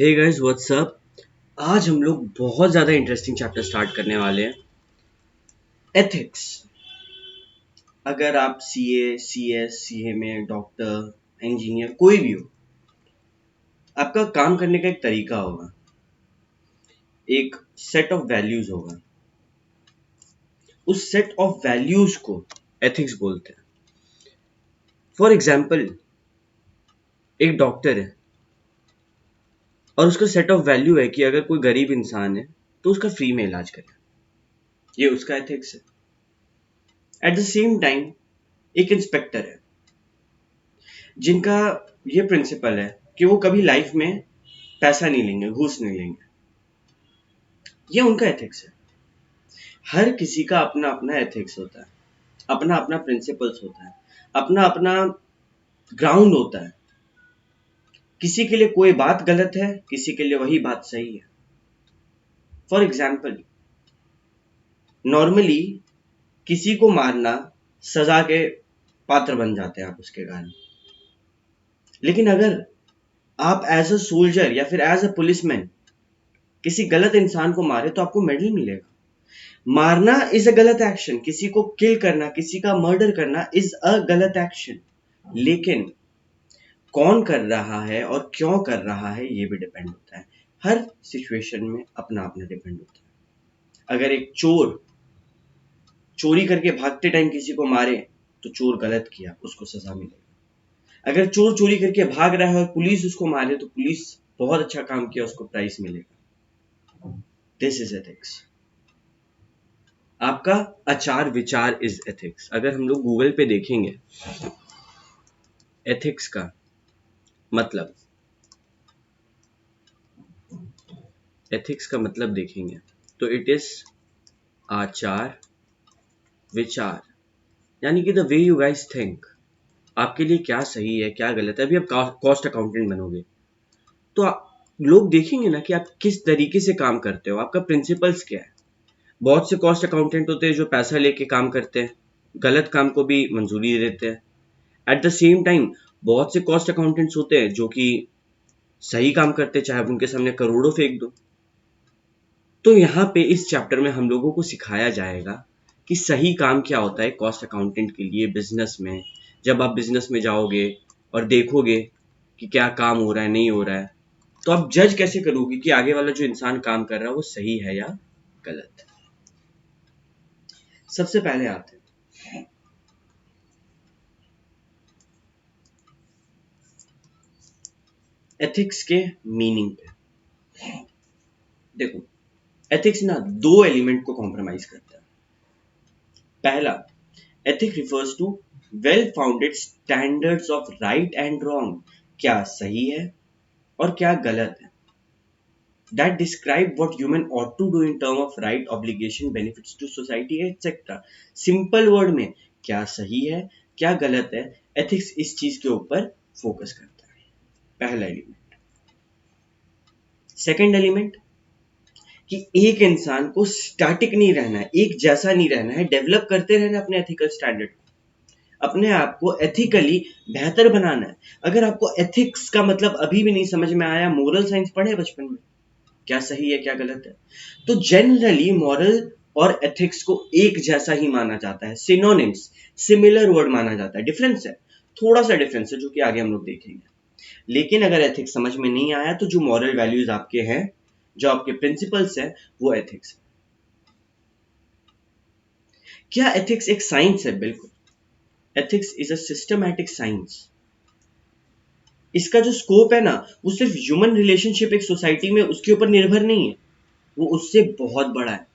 Hey guys what's up. आज हम लोग बहुत ज़्यादा इंटरेस्टिंग चैप्टर स्टार्ट करने वाले हैं, एथिक्स। अगर आप सीए, सीएस, सीए में डॉक्टर, इंजीनियर कोई भी हो, आपका काम करने का एक तरीका होगा, एक सेट ऑफ वैल्यूज होगा। उस सेट ऑफ वैल्यूज को एथिक्स बोलते हैं। फॉर एग्जाम्पल, एक डॉक्टर है और उसका सेट ऑफ वैल्यू है कि अगर कोई गरीब इंसान है तो उसका फ्री में इलाज करे। ये उसका एथिक्स है। एट द सेम टाइम एक इंस्पेक्टर है जिनका ये प्रिंसिपल है कि वो कभी लाइफ में पैसा नहीं लेंगे, घूस नहीं लेंगे। ये उनका एथिक्स है। हर किसी का अपना अपना एथिक्स होता है, अपना अपना प्रिंसिपल्स होता है, अपना अपना ग्राउंड होता है। किसी के लिए कोई बात गलत है, किसी के लिए वही बात सही है। फॉर एग्जाम्पल, नॉर्मली किसी को मारना सजा के पात्र बन जाते हैं आप उसके कारण। लेकिन अगर आप एज अ सोल्जर या फिर एज अ पुलिसमैन किसी गलत इंसान को मारे तो आपको मेडल मिलेगा। मारना इज अ गलत एक्शन, किसी को किल करना, किसी का मर्डर करना इज अ गलत एक्शन। लेकिन कौन कर रहा है और क्यों कर रहा है ये भी डिपेंड होता है। हर सिचुएशन में अपना अपना डिपेंड होता है। अगर एक चोर चोरी करके भागते टाइम किसी को मारे तो चोर गलत किया, उसको सजा मिलेगी। अगर चोर चोरी करके भाग रहा है और पुलिस उसको मारे तो पुलिस बहुत अच्छा काम किया, उसको प्राइज मिलेगा। This is ethics. आपका आचार विचार इज एथिक्स। अगर हम लोग गूगल पे देखेंगे एथिक्स का मतलब, एथिक्स का मतलब देखेंगे तो इट इज आचार विचार, यानी कि the way you guys think. आपके लिए क्या सही है, क्या गलत है। अभी आप कॉस्ट अकाउंटेंट बनोगे तो लोग देखेंगे ना कि आप किस तरीके से काम करते हो, आपका प्रिंसिपल्स क्या है। बहुत से कॉस्ट अकाउंटेंट होते हैं जो पैसा लेके काम करते हैं, गलत काम को भी मंजूरी दे देते हैं। एट द सेम टाइम बहुत से कॉस्ट अकाउंटेंट्स होते हैं जो कि सही काम करते हैं, चाहे आप उनके सामने करोड़ों फेंक दो। तो यहाँ पे इस चैप्टर में हम लोगों को सिखाया जाएगा कि सही काम क्या होता है कॉस्ट अकाउंटेंट के लिए बिजनेस में। जब आप बिजनेस में जाओगे और देखोगे कि क्या काम हो रहा है, नहीं हो रहा है, तो आप जज कैसे करोगे कि आगे वाला जो इंसान काम कर रहा है वो सही है या गलत। सबसे पहले आते हैं एथिक्स के मीनिंग पे। देखो, एथिक्स ना दो एलिमेंट को कॉम्प्रोमाइज करता है। पहला, ethic refers to well founded standards of right and wrong, क्या सही है और क्या गलत है। That describe what human ought to do in term of right, obligation, benefits to society, etc. Simple word में क्या सही है, क्या गलत है, एथिक्स इस चीज के ऊपर फोकस करता है। पहला एलिमेंट। सेकेंड एलिमेंट, कि एक इंसान को स्टैटिक नहीं रहना है, एक जैसा नहीं रहना है, डेवलप करते रहना अपने एथिकल स्टैंडर्ड को, अपने आप को एथिकली बेहतर बनाना है। अगर आपको एथिक्स का मतलब अभी भी नहीं समझ में आया, मोरल साइंस पढ़े बचपन में, क्या सही है क्या गलत है, तो जनरली मॉरल और एथिक्स को एक जैसा ही माना जाता है, सिनोनिम्स, सिमिलर वर्ड माना जाता है। डिफरेंस है, थोड़ा सा डिफरेंस है जो कि आगे हम लोग देखेंगे। लेकिन अगर एथिक्स समझ में नहीं आया तो जो मॉरल वैल्यूज आपके हैं, जो आपके प्रिंसिपल्स हैं, वो एथिक्स है। क्या एथिक्स एक साइंस है? बिल्कुल। Ethics is a systematic science. इसका जो स्कोप है ना, वो सिर्फ ह्यूमन रिलेशनशिप एक सोसाइटी में उसके ऊपर निर्भर नहीं है, वो उससे बहुत बड़ा है।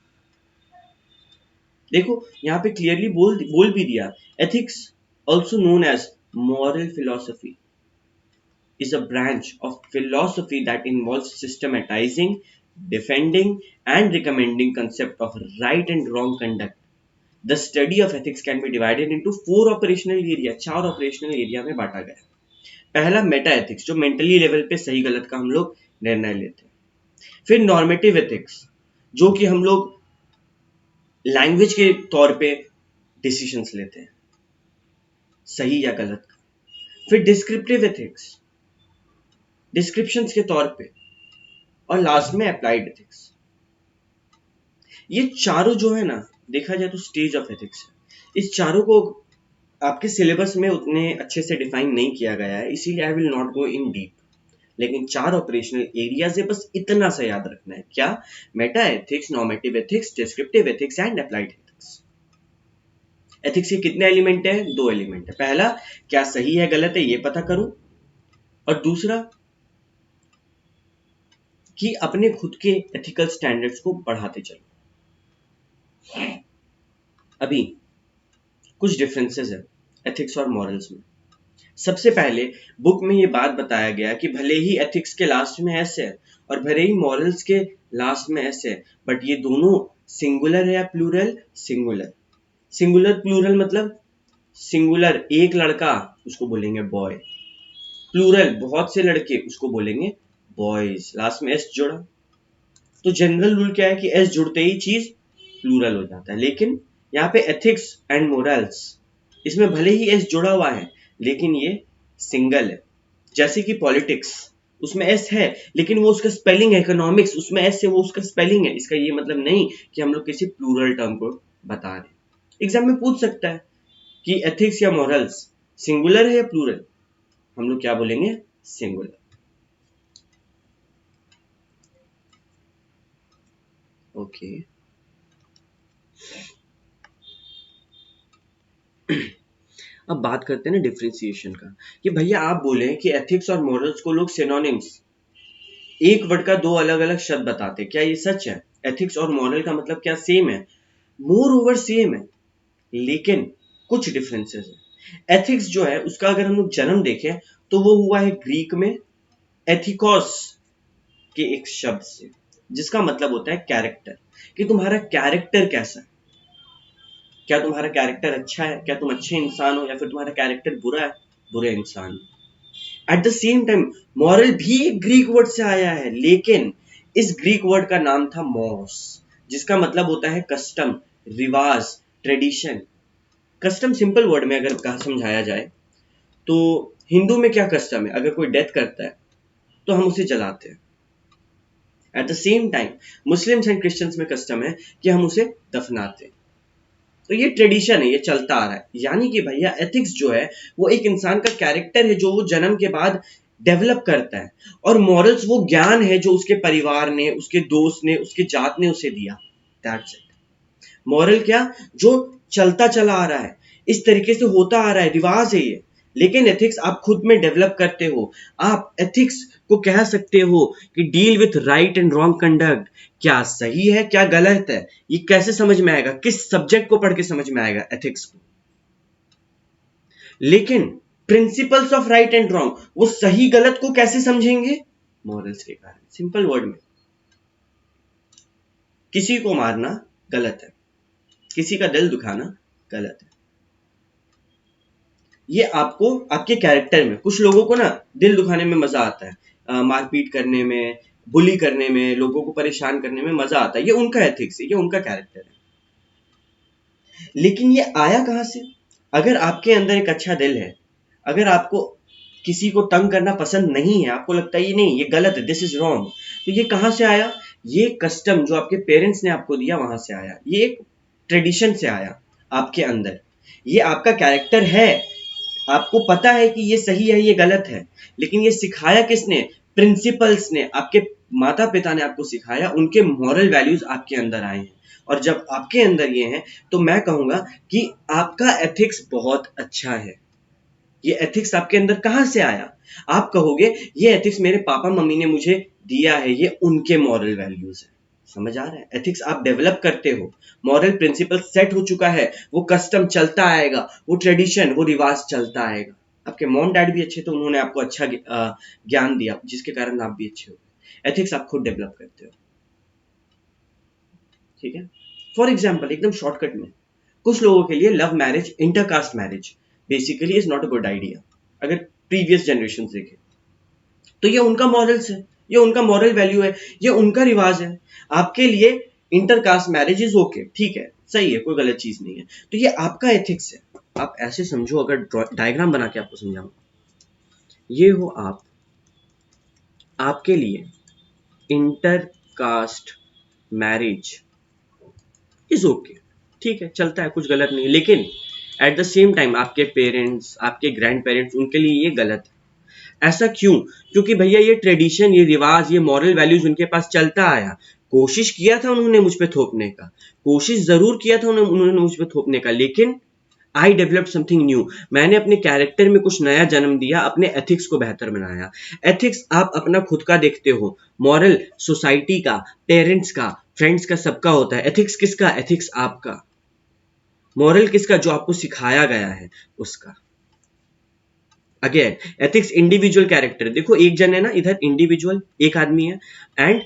देखो, यहाँ पे क्लियरली बोल भी दिया, ethics also known as moral philosophy is a branch of philosophy that involves systematizing, defending, and recommending concept of right and wrong conduct. The study of ethics can be divided into four operational area, चार operational area में बांटा गया। पहला Meta ethics, जो mentally level पे सही गलत का हम लोग निर्णय लेते हैं। फिर नॉर्मेटिव एथिक्स, जो कि हम लोग लैंग्वेज के तौर पे डिसीजंस लेते हैं, सही या गलत का। फिर डिस्क्रिप्टिव एथिक्स, डिस्क्रिप्शंस के तौर पे और लास्ट में अप्लाइड एथिक्स। ये चारों जो है ना, देखा जाए तो स्टेज ऑफ एथिक्स है। इस चारों को आपके सिलेबस में उतने अच्छे से डिफाइन नहीं किया गया है, इसीलिए I will not go in deep. लेकिन चार ऑपरेशनल एरिया से बस इतना सा याद रखना है, क्या? Meta ethics, normative ethics, descriptive ethics and applied ethics. Ethics के कितने एलिमेंट है? 2 एलिमेंट है। पहला, क्या सही है गलत है ये पता करूं, और दूसरा कि अपने खुद के एथिकल स्टैंडर्ड्स को बढ़ाते चलो। अभी कुछ डिफरेंसेस है एथिक्स और मॉरल्स में। सबसे पहले बुक में ये बात बताया गया कि भले ही एथिक्स के लास्ट में एस है और भले ही मॉरल्स के लास्ट में एस है, बट ये दोनों सिंगुलर है या प्लूरल? सिंगुलर। सिंगुलर प्लूरल मतलब सिंगुलर एक लड़का उसको बोलेंगे बॉय, प्लूरल बहुत से लड़के उसको बोलेंगे बॉयज, लास्ट में एस जोड़ा। तो जनरल रूल क्या है कि एस जुड़ते ही चीज प्लूरल हो जाता है। लेकिन यहाँ पे एथिक्स एंड मोरल्स, इसमें भले ही एस जुड़ा हुआ है लेकिन ये सिंगल है। जैसे कि पॉलिटिक्स, उसमें एस है लेकिन वो उसका स्पेलिंग है। इकोनॉमिक्स, उसमें एस है, वो उसका स्पेलिंग है। इसका ये मतलब नहीं कि हम लोग किसी प्लूरल टर्म को बता रहे हैं। एग्जाम में पूछ सकता है कि एथिक्स या मोरल्स सिंगुलर है या प्लूरल, हम लोग क्या बोलेंगे? सिंगुलर। ओके अब बात करते हैं ना डिफ्रेंसिएशन का, कि भैया आप बोले कि एथिक्स और मोरल्स को लोग सिनोनिम्स, एक वर्ड का दो अलग अलग शब्द बताते, क्या ये सच है? एथिक्स और मॉरल का मतलब क्या सेम है? मोर ओवर सेम है, लेकिन कुछ डिफरेंसेस है। एथिक्स जो है उसका अगर हम लोग जन्म देखें तो वो हुआ है ग्रीक में एथिकॉस के एक शब्द से, जिसका मतलब होता है कैरेक्टर, कि तुम्हारा कैरेक्टर कैसा है। क्या तुम्हारा कैरेक्टर अच्छा है? क्या तुम अच्छे इंसान हो? या फिर तुम्हारा कैरेक्टर बुरा है? बुरे इंसान। At the same time moral भी एक ग्रीक वर्ड से आया है, लेकिन इस ग्रीक वर्ड का नाम था मॉस, जिसका मतलब होता है कस्टम, रिवाज, ट्रेडिशन। कस्टम सिंपल वर्ड में अगर कहा समझाया जाए तो हिंदू में क्या कस्टम है? अगर कोई डेथ करता है तो हम उसे जलाते हैं। At the same time Muslims and Christians में कस्टम है कि हम उसे दफनाते हैं। तो ये ट्रेडिशन है, ये चलता आ रहा है। यानी कि भैया एथिक्स जो है वो एक इंसान का कैरेक्टर है जो वो जन्म के बाद डेवलप करता है, और मॉरल्स वो ज्ञान है जो उसके परिवार ने, उसके दोस्त ने, उसके जात ने उसे दिया। That's it. मॉरल क्या? जो चलता चला आ रहा है, इस तरीके से होता आ रहा है, रिवाज है ये। लेकिन एथिक्स आप खुद में डेवलप करते हो। आप एथिक्स को कह सकते हो कि deal with right and wrong conduct, क्या सही है क्या गलत है, ये कैसे समझ में आएगा? किस सब्जेक्ट को पढ़ के समझ में आएगा एथिक्स को? लेकिन principles of right and wrong, वो सही गलत को कैसे समझेंगे? मॉरल्स के कारण। सिंपल वर्ड में, किसी को मारना गलत है, किसी का दिल दुखाना गलत है। ये आपको आपके कैरेक्टर में, कुछ लोगों को ना दिल दुखाने में मजा आता है, मारपीट करने में, बुली करने में, लोगों को परेशान करने में मजा आता है। ये उनका एथिक्स है, ये उनका कैरेक्टर है। लेकिन ये आया कहां से? अगर आपके अंदर एक अच्छा दिल है, अगर आपको किसी को तंग करना पसंद नहीं है, आपको लगता है ये नहीं, ये गलत है, दिस इज रॉन्ग, तो ये कहां से आया? ये कस्टम जो आपके पेरेंट्स ने आपको दिया वहां से आया, ये एक ट्रेडिशन से आया आपके अंदर। ये आपका कैरेक्टर है, आपको पता है कि ये सही है ये गलत है, लेकिन ये सिखाया किसने? प्रिंसिपल्स ने, आपके माता पिता ने आपको सिखाया, उनके मॉरल वैल्यूज आपके अंदर आए हैं। और जब आपके अंदर ये हैं तो मैं कहूंगा कि आपका एथिक्स बहुत अच्छा है। ये एथिक्स आपके अंदर कहां से आया? आप कहोगे ये एथिक्स मेरे पापा मम्मी ने मुझे दिया है, ये उनके मॉरल वैल्यूज है। समझ आ रहा है? एथिक्स आप डेवलप करते हो, मॉरल प्रिंसिपल सेट हो चुका है, वो कस्टम चलता आएगा, वो ट्रेडिशन, वो रिवाज चलता आएगा। आपके मॉम डैड भी अच्छे थे, उन्होंने आपको अच्छा ज्ञान दिया जिसके कारण आप भी अच्छे हो। एथिक्स आप खुद डेवलप करते हो। ठीक है? फॉर एग्जाम्पल एकदम शॉर्टकट में, कुछ लोगों के लिए love marriage, intercaste marriage basically is not a good idea. अगर प्रीवियस जनरेशन देखें तो ये उनका मॉरल्स है, ये उनका मॉरल वैल्यू है, ये उनका रिवाज है। आपके लिए इंटरकास्ट मैरिज इज ओके, ठीक है, सही है, कोई गलत चीज नहीं है। तो ये आपका एथिक्स है। आप ऐसे समझो, अगर डायग्राम बना के आपको समझाऊं, ये हो आप, आपके लिए इंटरकास्ट मैरिज इज ओके, ठीक है, चलता है, कुछ गलत नहीं, लेकिन एट द सेम टाइम आपके पेरेंट्स, आपके ग्रैंड पेरेंट्स, उनके लिए ये गलत है। ऐसा क्यों? क्योंकि भैया ये ट्रेडिशन, ये रिवाज, ये मॉरल वैल्यूज उनके पास चलता आया। कोशिश किया था उन्होंने मुझ पे थोपने का, कोशिश जरूर किया था उन्होंने मुझ पे थोपने का, लेकिन आई डेवलप्ड समथिंग न्यू। मैंने अपने कैरेक्टर में कुछ नया जन्म दिया, अपने एथिक्स को बेहतर बनाया। एथिक्स आप अपना खुद का देखते हो, मॉरल सोसाइटी का, पेरेंट्स का, फ्रेंड्स का, सबका होता है। एथिक्स किसका? एथिक्स आपका। मॉरल किसका? जो आपको सिखाया गया है उसका। अगेन एथिक्स इंडिविजुअल कैरेक्टर, देखो एक जन है ना, इधर इंडिविजुअल एक आदमी है, एंड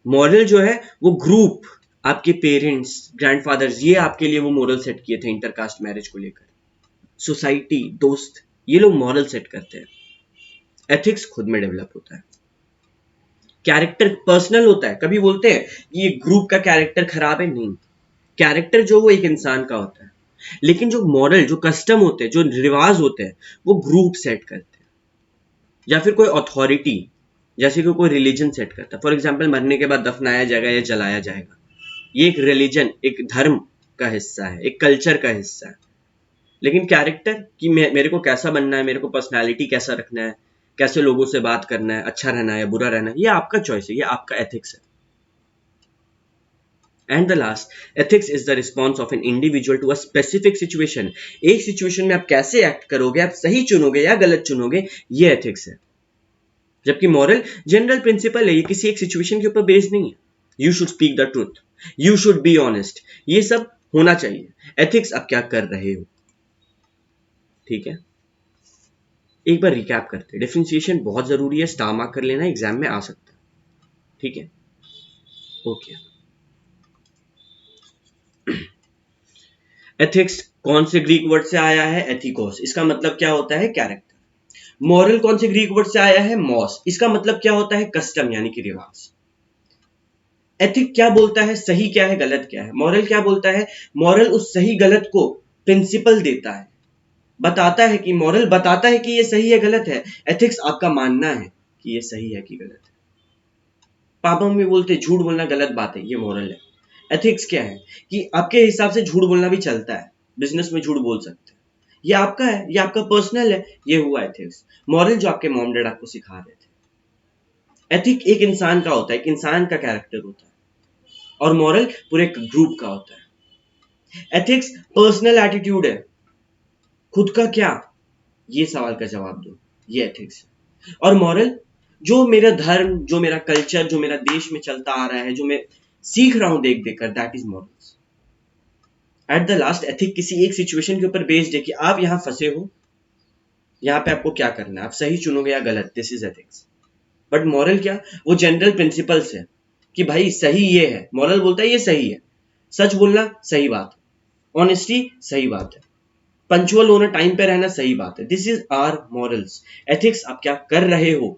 मॉरल जो है वो ग्रुप, आपके पेरेंट्स, ग्रैंडफादर्स, ये आपके लिए वो मॉरल सेट किए थे इंटरकास्ट मैरिज को लेकर। सोसाइटी, दोस्त, ये लोग मॉरल सेट करते हैं। एथिक्स खुद में डेवलप होता है। कैरेक्टर पर्सनल होता है। कभी बोलते हैं ये ग्रुप का कैरेक्टर खराब है, नहीं। कैरेक्टर जो वो एक इंसान का होता है, लेकिन जो मॉरल, जो कस्टम होते हैं, जो रिवाज होते हैं, वो ग्रुप सेट करते हैं, या फिर कोई अथॉरिटी, जैसे कि कोई रिलीजन सेट करता है। फॉर एग्जाम्पल, मरने के बाद दफनाया जाएगा या जलाया जाएगा, ये एक रिलीजन, एक धर्म का हिस्सा है, एक कल्चर का हिस्सा है। लेकिन कैरेक्टर कि मेरे को कैसा बनना है, मेरे को पर्सनालिटी कैसा रखना है, कैसे लोगों से बात करना है, अच्छा रहना है या बुरा रहना है, ये आपका चॉइस है, ये आपका एथिक्स है। And the last, ethics is the response of an individual to a specific situation. एक सिचुएशन में आप कैसे एक्ट करोगे, आप सही चुनोगे या गलत चुनोगे, ये एथिक्स है। जबकि मॉरल जनरल प्रिंसिपल है, ये किसी एक सिचुएशन के ऊपर बेस्ड नहीं है। You should speak the truth, you should be honest, ये सब होना चाहिए। एथिक्स आप क्या कर रहे हो, ठीक है। एक बार रिकैप करते हैं। डिफरेंशिएशन बहुत जरूरी है, स्टार मार्क कर लेना, एग्जाम में आ सकता है, ठीक है, ओके। एथिक्स कौन से ग्रीक वर्ड से आया है? एथिकोस, इसका मतलब क्या होता है? कैरेक्टर। मॉरल कौन से ग्रीक वर्ड से आया है? मॉस, इसका मतलब क्या होता है? कस्टम, यानी कि रिवाज। एथिक क्या बोलता है? सही क्या है, गलत क्या है। मॉरल क्या बोलता है? मॉरल उस सही गलत को प्रिंसिपल देता है, बताता है कि, मॉरल बताता है कि ये सही है, गलत है। एथिक्स आपका मानना है कि ये सही है कि गलत है। पापा मम्मी बोलते झूठ बोलना गलत बात है, ये मॉरल है। एथिक्स क्या है कि आपके हिसाब से झूठ बोलना भी चलता है, बिजनेस में झूठ बोल सकते हैं, ये आपका है, ये आपका पर्सनल है, ये हुआ एथिक्स। मॉरल जो आपके मॉम डैड आपको सिखा रहे थे। एथिक एक इंसान का होता है, एक इंसान का कैरेक्टर होता है, और मॉरल पूरे ग्रुप का होता है। एथिक्स पर्सनल एटीट्यूड है, खुद का क्या, ये सवाल का जवाब दो, ये एथिक्स है। और मॉरल जो मेरा धर्म, जो मेरा कल्चर, जो मेरा देश में चलता आ रहा है, जो मैं सीख रहा हूं देख देख कर, that is morals. At the last, ethic किसी एक सिचुएशन के ऊपर बेस्ड है कि आप यहां फंसे हो, यहां पे आपको क्या करना है, आप सही चुनोगे या गलत, this is ethics. But moral क्या? वो जनरल प्रिंसिपल्स है कि भाई सही ये है, मॉरल बोलता है ये सही है, सच बोलना सही बात है, ऑनेस्टी सही बात है, पंचुअल होना, टाइम पे रहना सही बात है, this is our morals. Ethics आप क्या कर रहे हो,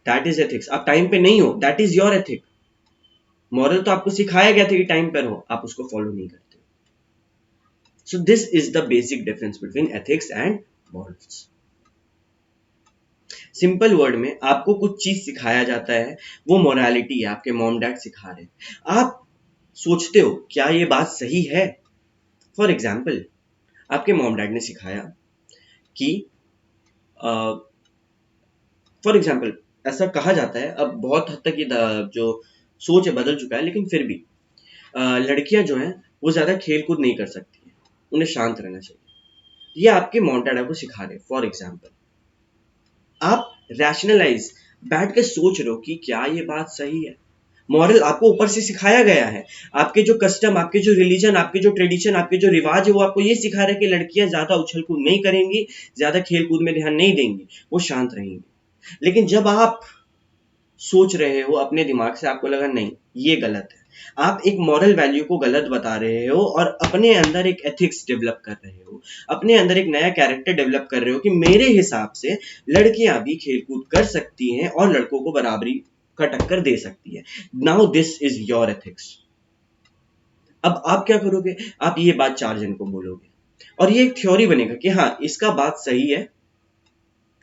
दैट इज एथिक्स। आप टाइम पे नहीं हो, that is your ethic. Moral तो आपको सिखाया गया था कि टाइम पर हो, आप उसको फॉलो नहीं करते। So this is the basic difference between ethics and morals. Simple word में आपको कुछ चीज सिखाया जाता है, वो मोरालिटी है, आपके मॉम डैड सिखा रहे हैं। आप सोचते हो क्या ये बात सही है? फॉर एग्जाम्पल, आपके मॉम डैड ने सिखाया कि, फॉर एग्जाम्पल, ऐसा कहा जाता है, अब बहुत हद तक ये जो सोच है बदल चुका है, लेकिन फिर भी लड़कियां जो हैं वो ज्यादा खेल कूद नहीं कर सकती हैं, उन्हें शांत रहना चाहिए। ये आपके मॉम डैड आपको सिखा रहे हैं। फॉर एग्जाम्पल, आप रैशनलाइज बैठ के सोच रहे हो कि क्या ये बात सही है। मॉरल आपको ऊपर से सिखाया गया है, आपके जो कस्टम, आपके जो रिलीजन, आपके जो ट्रेडिशन, आपके जो रिवाज है, वो आपको ये सिखा रहे हैं कि लड़कियां ज्यादा उछल कूद नहीं करेंगी, ज्यादा खेल कूद में ध्यान नहीं देंगी, वो शांत रहेंगी। लेकिन जब आप सोच रहे हो अपने दिमाग से, आपको लगा नहीं ये गलत है, आप एक मॉरल वैल्यू को गलत बता रहे हो और अपने अंदर एक एथिक्स डेवलप कर रहे हो, अपने अंदर एक नया कैरेक्टर डेवलप कर रहे हो कि मेरे हिसाब से लड़कियां भी खेलकूद कर सकती हैं और लड़कों को बराबरी का टक्कर दे सकती है। Now this is your ethics. अब आप क्या करोगे? आप ये बात 4 जन को बोलोगे और ये एक थ्योरी बनेगा कि हाँ इसका बात सही है,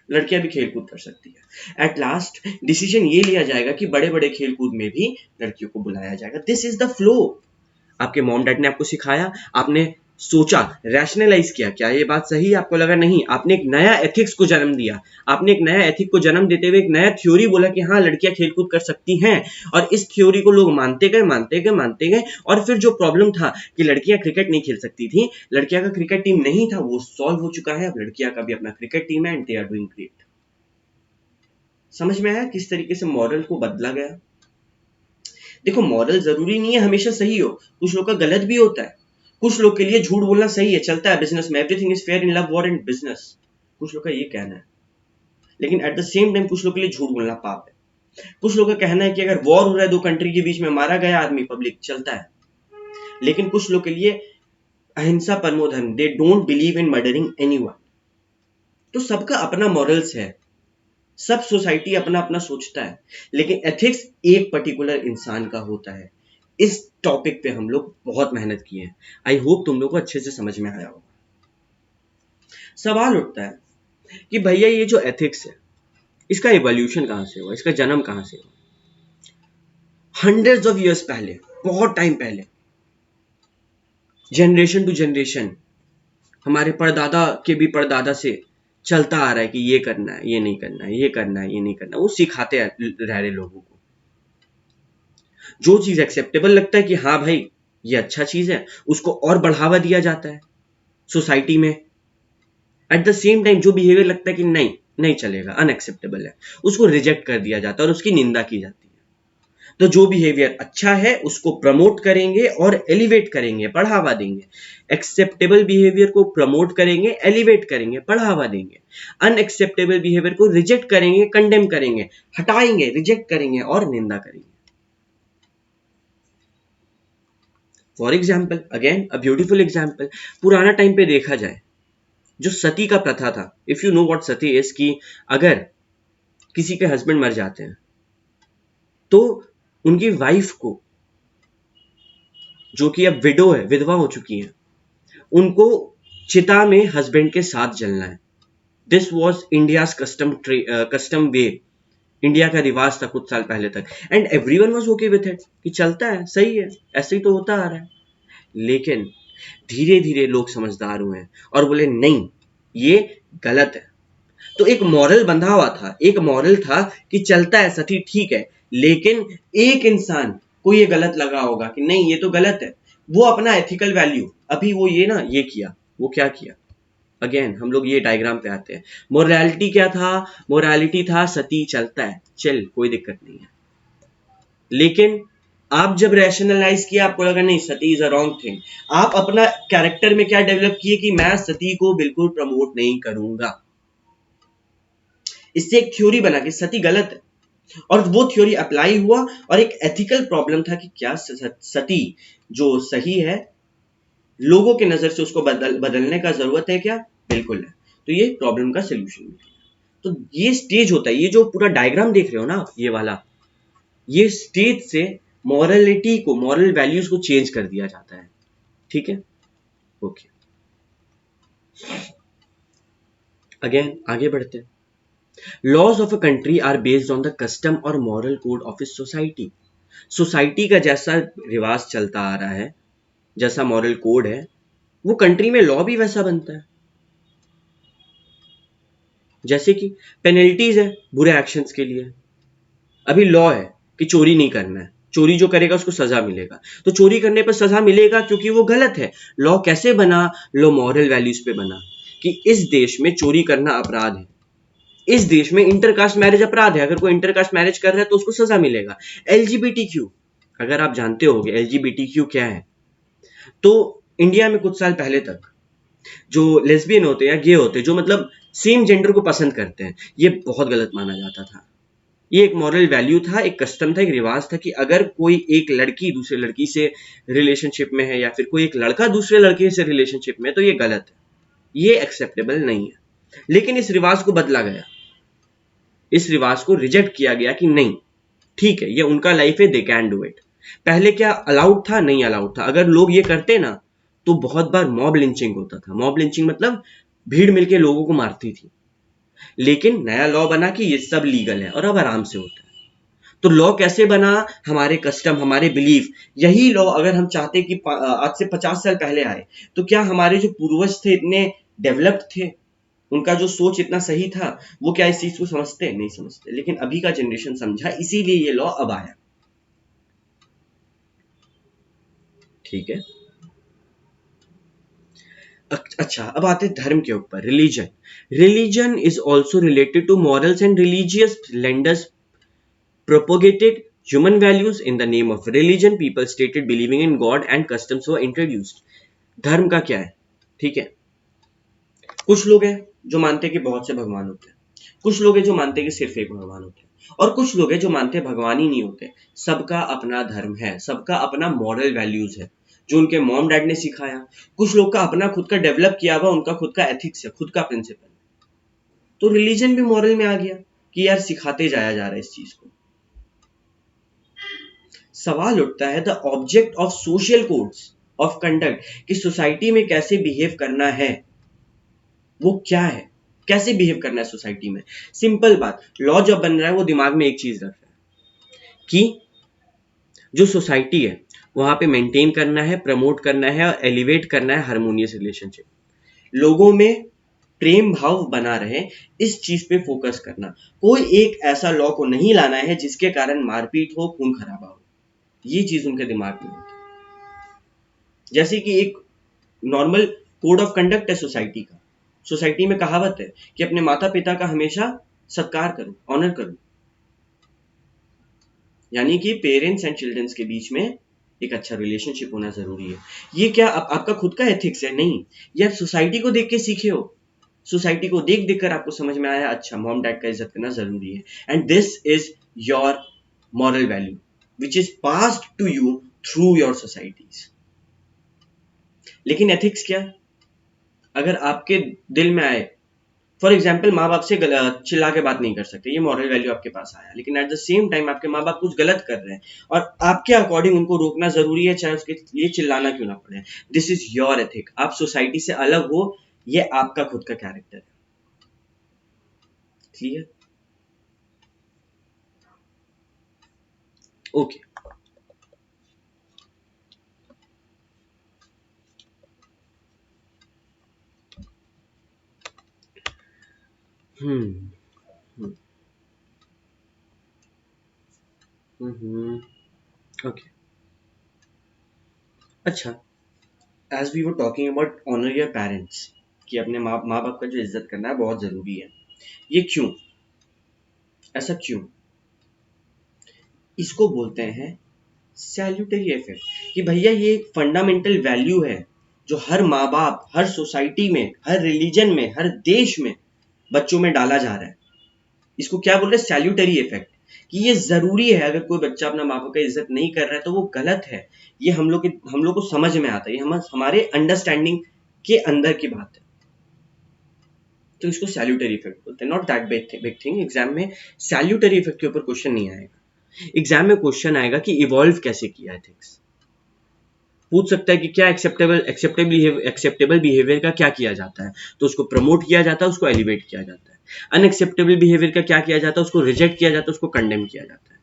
लड़कियां भी खेल कूद कर सकती है। एट लास्ट डिसीजन ये लिया जाएगा कि बड़े बड़े खेल कूद में भी लड़कियों को बुलाया जाएगा। This is the flow. आपके मॉम डैड ने आपको सिखाया, आपने सोचा, रैशनलाइज किया, क्या ये बात सही है? आपको लगा नहीं, आपने एक नया एथिक्स को जन्म दिया। आपने एक नया एथिक को जन्म देते हुए एक नया थ्योरी बोला कि हाँ लड़कियां खेलकूद कर सकती हैं, और इस थ्योरी को लोग मानते गए मानते गए मानते गए, और फिर जो प्रॉब्लम था कि लड़कियां क्रिकेट नहीं खेल सकती थी, लड़कियां का क्रिकेट टीम नहीं था, वो सॉल्व हो चुका है। अब लड़कियां का भी अपना क्रिकेट टीम है and they are doing great. समझ में आया किस तरीके से मॉरल को बदला गया? देखो मॉरल जरूरी नहीं है हमेशा सही हो, कुछ लोग का गलत भी होता है। कुछ लोग के लिए झूठ बोलना सही है, चलता है बिजनेस में, everything is fair in love war and business, कुछ लोग का ये कहना है। लेकिन एट द सेम टाइम कुछ लोग के लिए झूठ बोलना पाप है। कुछ लोग का कहना है कि अगर वॉर हो रहा है दो कंट्री के बीच में, मारा गया आदमी पब्लिक, चलता है। लेकिन कुछ लोग के लिए अहिंसा परमो धर्म, they don't believe in murdering anyone. तो सबका अपना मॉरल्स है, सब सोसाइटी अपना अपना सोचता है, लेकिन एथिक्स एक पर्टिकुलर इंसान का होता है। इस टॉपिक पे हम लोग बहुत मेहनत किए हैं। आई होप तुम लोग को अच्छे से समझ में आया होगा। सवाल उठता है कि भैया ये जो एथिक्स है इसका इवोल्यूशन कहां से हुआ, इसका जन्म कहां से हुआ? हंड्रेड्स ऑफ इयर्स पहले, बहुत टाइम पहले, जनरेशन टू जनरेशन, हमारे परदादा के भी परदादा से चलता आ रहा है कि ये करना है, ये नहीं करना है, ये करना है, ये नहीं करना है। वो सिखाते रह रहे लोगों को। जो चीज एक्सेप्टेबल लगता है कि हाँ भाई ये अच्छा चीज है, उसको और बढ़ावा दिया जाता है सोसाइटी में। एट द सेम टाइम जो बिहेवियर लगता है कि नहीं नहीं चलेगा, अनएक्सेप्टेबल है, उसको रिजेक्ट कर दिया जाता है और उसकी निंदा की जाती है। तो जो बिहेवियर अच्छा है उसको प्रमोट करेंगे और एलिवेट करेंगे, बढ़ावा देंगे। एक्सेप्टेबल बिहेवियर को प्रमोट करेंगे, एलिवेट करेंगे, बढ़ावा देंगे। अनएक्सेप्टेबल बिहेवियर को रिजेक्ट करेंगे, कंडेम करेंगे, हटाएंगे, रिजेक्ट करेंगे और निंदा करेंगे। For example, again a beautiful example, पुराना टाइम पे देखा जाए जो सती का प्रथा था, if you know what Sati is, कि अगर किसी के हस्बैंड मर जाते हैं तो उनकी वाइफ को, जो कि अब विडो है, विधवा हो चुकी है, उनको चिता में हस्बैंड के साथ जलना है। This was India's custom way, India का रिवाज था कुछ साल पहले तक, and everyone was okay with it कि चलता है, सही है, ऐसे ही तो होता आ रहा है। लेकिन धीरे धीरे लोग समझदार हुए और बोले नहीं ये गलत है। तो एक मॉरल बंधा हुआ था, एक मॉरल था कि चलता है सती ठीक है, लेकिन एक इंसान को ये गलत लगा होगा कि नहीं ये तो गलत है, वो अपना एथिकल वैल्यू, अभी वो ये ना ये किया, वो क्या किया? अगेन हम लोग ये डायग्राम पे आते हैं। मोरालिटी क्या था? मोरालिटी था सती चलता है, चल कोई दिक्कत नहीं है। लेकिन आप जब रैशनलाइज किया, आपको लगा नहीं सती इज अ रॉन्ग थिंग, आप अपना कैरेक्टर में क्या डेवलप किए कि मैं सती को बिल्कुल प्रमोट नहीं करूंगा। इससे एक थ्योरी बना कि सती गलत है, और वो थ्योरी अप्लाई हुआ, और एक एथिकल प्रॉब्लम था कि क्या सती जो सही है, लोगों के नजर से उसको बदलने का जरूरत है क्या? बिल्कुल है। तो ये प्रॉब्लम का सोल्यूशन मिल गया। तो ये स्टेज होता है, ये जो पूरा डायग्राम देख रहे हो ना आप, ये वाला, ये स्टेज से मॉरलिटी को, मॉरल वैल्यूज को चेंज कर दिया जाता है। ठीक है, ओके, अगेन आगे बढ़ते हैं। Laws of a country are based on the custom और मॉरल कोड ऑफ इस सोसाइटी। सोसाइटी का जैसा रिवाज चलता आ रहा है, जैसा मॉरल कोड है, वो कंट्री में लॉ भी वैसा बनता है। जैसे कि पेनल्टीज है बुरे एक्शंस के लिए। अभी लॉ है कि चोरी नहीं करना है, चोरी जो करेगा उसको सजा मिलेगा, तो चोरी करने पर सजा मिलेगा क्योंकि वो गलत है। लॉ कैसे बना? लॉ मॉरल वैल्यूज पे बना कि इस देश में चोरी करना अपराध है, इस देश में इंटरकास्ट मैरिज अपराध है, अगर कोई इंटरकास्ट मैरिज कर रहा है तो उसको सजा मिलेगा। एलजीबीटीक्यू, अगर आप जानते होगे एलजीबीटीक्यू क्या है, तो इंडिया में कुछ साल पहले तक जो लेस्बियन होते हैं या गे होते हैं, जो मतलब सेम जेंडर को पसंद करते हैं, ये बहुत गलत माना जाता था। ये एक मॉरल वैल्यू था, एक कस्टम था, एक रिवाज था कि अगर कोई एक लड़की दूसरे लड़की से रिलेशनशिप में है या फिर कोई एक लड़का दूसरे लड़के से रिलेशनशिप में है तो ये गलत है, ये एक्सेप्टेबल नहीं है। लेकिन इस रिवाज को बदला गया, इस रिवाज को रिजेक्ट किया गया कि नहीं ठीक है, ये उनका लाइफ है, दे कैन डू इट। पहले क्या अलाउड था? नहीं अलाउड था। अगर लोग ये करते ना तो बहुत बार मॉब लिंचिंग होता था। मॉब लिंचिंग मतलब भीड़ मिलके लोगों को मारती थी। लेकिन नया लॉ बना कि ये सब लीगल है और अब आराम से होता है। तो लॉ कैसे बना? हमारे कस्टम, हमारे बिलीफ। यही लॉ अगर हम चाहते कि आज से 50 साल पहले आए, तो क्या हमारे जो पूर्वज थे इतने डेवलप्ड थे, उनका जो सोच इतना सही था, वो क्या इस चीज को समझते? नहीं समझते। लेकिन अभी का जनरेशन समझा, इसीलिए ये लॉ अब आया। ठीक है। अच्छा, अब आते हैं धर्म के ऊपर। Religion. Religion is also related to morals and religious leaders propagated human values in the name of religion. People stated believing in God and customs were introduced. धर्म का क्या है? ठीक है, कुछ लोग हैं जो मानते हैं कि बहुत से भगवान होते हैं, कुछ लोग हैं जो मानते हैं कि सिर्फ एक भगवान होते हैं, और कुछ लोग हैं जो मानते हैं भगवान ही नहीं होते। सबका अपना धर्म है, सबका अपना मॉरल वैल्यूज है जो उनके मॉम डैड ने सिखाया। कुछ लोग का अपना खुद का डेवलप किया हुआ उनका खुद का एथिक्स है, खुद का प्रिंसिपल। तो रिलीजन भी मॉरल में आ गया कि यार सिखाते जाया जा रहा है इस चीज को। सवाल उठता है the object of social codes of conduct, कि सोसाइटी में कैसे बिहेव करना है, वो क्या है, कैसे बिहेव करना है सोसाइटी में। सिंपल बात, लॉ जब बन रहा है वो दिमाग में एक चीज रख रहा है कि जो सोसाइटी है वहां पे मेंटेन करना है, प्रमोट करना है और एलिवेट करना है हार्मोनियस रिलेशनशिप, लोगों में प्रेम भाव बना रहे, इस चीज पे फोकस करना। कोई एक ऐसा लॉ को नहीं लाना है जिसके कारण मारपीट हो, खून खराबा हो। ये चीज उनके दिमाग में होती है। जैसे कि एक नॉर्मल कोड ऑफ कंडक्ट है सोसाइटी का। सोसाइटी में कहावत है कि अपने माता पिता का हमेशा सत्कार करो, ऑनर करो। यानी कि पेरेंट्स एंड चिल्ड्रंस के बीच में एक अच्छा रिलेशनशिप होना जरूरी है। ये क्या आपका खुद का एथिक्स है? नहीं, ये आप सोसाइटी को देख के सीखे हो। सोसाइटी को देख देख कर आपको समझ में आया अच्छा मॉम डैड का इज्जत करना जरूरी है, and this is your moral value which is passed to you through your societies. लेकिन एथिक्स क्या? अगर आपके दिल में आए, फॉर एग्जाम्पल माँ बाप से चिल्ला के बात नहीं कर सकते, ये मॉरल वैल्यू आपके पास आया, लेकिन एट द सेम टाइम आपके माँ बाप कुछ गलत कर रहे हैं और आपके अकॉर्डिंग उनको रोकना जरूरी है, चाहे उसके लिए चिल्लाना क्यों ना पड़े। This is your ethic. आप सोसाइटी से अलग हो, ये आपका खुद का कैरेक्टर है। क्लियर? ओके। Hmm okay. अच्छा, as we were talking about honour your parents, कि अपने माँ बाप का जो इज्जत करना है बहुत जरूरी है, ये क्यों, ऐसा क्यों? इसको बोलते हैं सैल्यूटरी इफेक्ट, कि भैया ये एक फंडामेंटल वैल्यू है जो हर माँ बाप, हर सोसाइटी में, हर रिलीजन में, हर देश में बच्चों में डाला जा रहा है। इसको क्या बोल रहे हैं? सैल्यूटरी इफेक्ट, कि ये जरूरी है। अगर कोई बच्चा अपना माँ बाप का इज्जत नहीं कर रहा है तो वो गलत है। ये हम लोग को समझ में आता है, ये हमारे अंडरस्टैंडिंग के अंदर की बात है। तो इसको सैल्यूटरी इफेक्ट बोलते हैं, not that big thing. Exam में सैल्यूटरी इफेक्ट के ऊपर क्वेश्चन नहीं आएगा। एग्जाम में क्वेश्चन आएगा कि इवॉल्व कैसे किया एथिक्स। पूछ सकता है कि क्या एक्सेप्टेबल बिहेवियर का क्या किया जाता है, तो उसको प्रमोट किया जाता है, उसको एलिवेट किया जाता है। अनएक्सेप्टेबल बिहेवियर का क्या किया जाता है, उसको रिजेक्ट किया जाता है, उसको कंडेम किया जाता है।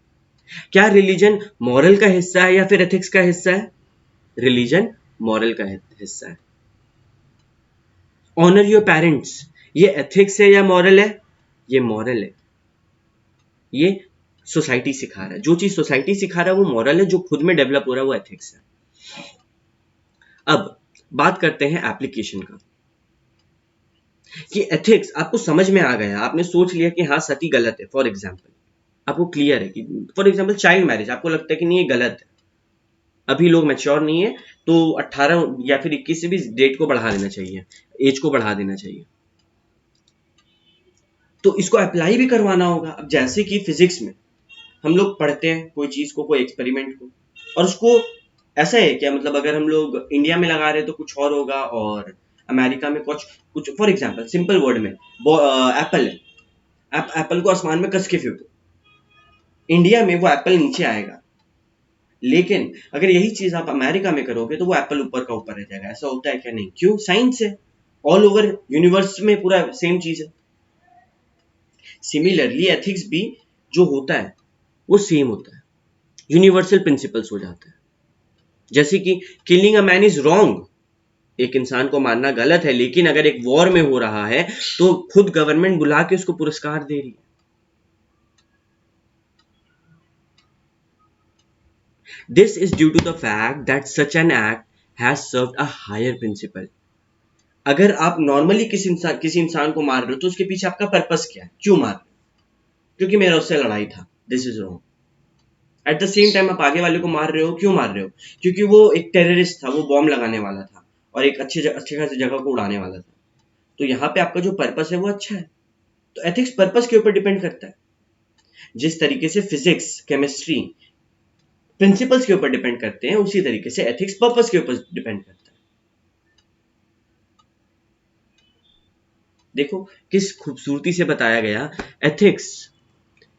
क्या रिलीजन मॉरल का हिस्सा है या फिर एथिक्स का हिस्सा है? रिलीजन मॉरल का हिस्सा है। ऑनर योर पेरेंट्स, ये एथिक्स है या मॉरल है? ये मॉरल है। ये सोसाइटी सिखा रहा है, जो चीज सोसाइटी सिखा रहा है वो मॉरल है, जो खुद में डेवलप हो रहा है वो एथिक्स है। अब बात करते हैं एप्लीकेशन का, कि एथिक्स आपको समझ में आ गया, आपने सोच लिया कि हाँ सती गलत है, फॉर एग्जाम्पल आपको क्लियर है कि फॉर एग्जाम्पल चाइल्ड मैरिज आपको लगता है कि नहीं ये गलत है, अभी लोग मैच्योर नहीं है, तो 18 या फिर 21 से भी डेट को बढ़ा देना चाहिए, एज को बढ़ा देना चाहिए। तो इसको अप्लाई भी करवाना होगा। अब जैसे कि फिजिक्स में हम लोग पढ़ते हैं कोई चीज को, कोई एक्सपेरिमेंट को, और उसको ऐसा है क्या, मतलब अगर हम लोग इंडिया में लगा रहे हैं तो कुछ और होगा और अमेरिका में कुछ कुछ। फॉर एग्जाम्पल सिंपल वर्ड में एप्पल है, एप्पल को आसमान में कस के फेंको, इंडिया में वो एप्पल नीचे आएगा, लेकिन अगर यही चीज आप अमेरिका में करोगे तो वो एप्पल ऊपर का ऊपर रह जाएगा। ऐसा होता है क्या? नहीं। क्यों? साइंस है, ऑल ओवर यूनिवर्स में पूरा सेम चीज है। सिमिलरली एथिक्स भी जो होता है वो सेम होता है, यूनिवर्सल प्रिंसिपल्स हो जाता है। जैसे कि killing a man is wrong, एक इंसान को मारना गलत है, लेकिन अगर एक वॉर में हो रहा है तो खुद गवर्नमेंट बुला के उसको पुरस्कार दे रही है। This is due to the fact that such an act has served a higher principle. अगर आप नॉर्मली किसी इंसान को मार रहे हो तो उसके पीछे आपका पर्पस क्या है, क्यों मार रहे हो? क्योंकि मेरा उससे लड़ाई था, this is wrong. At the same time आप आगे वाले को मार रहे हो, क्यों मार रहे हो? क्योंकि वो एक टेररिस्ट था, वो बॉम्ब लगाने वाला था और एक अच्छे खासी जगह को उड़ाने वाला था। तो यहाँ पे आपका जो पर्पस है वो अच्छा है। तो एथिक्स पर्पस के ऊपर डिपेंड करता है। जिस तरीके से फिजिक्स, केमिस्ट्री प्रिंसिपल्स के ऊपर डिपेंड करते हैं, उसी तरीके से एथिक्स पर्पस के ऊपर डिपेंड करता है। देखो किस खूबसूरती से बताया गया। Ethics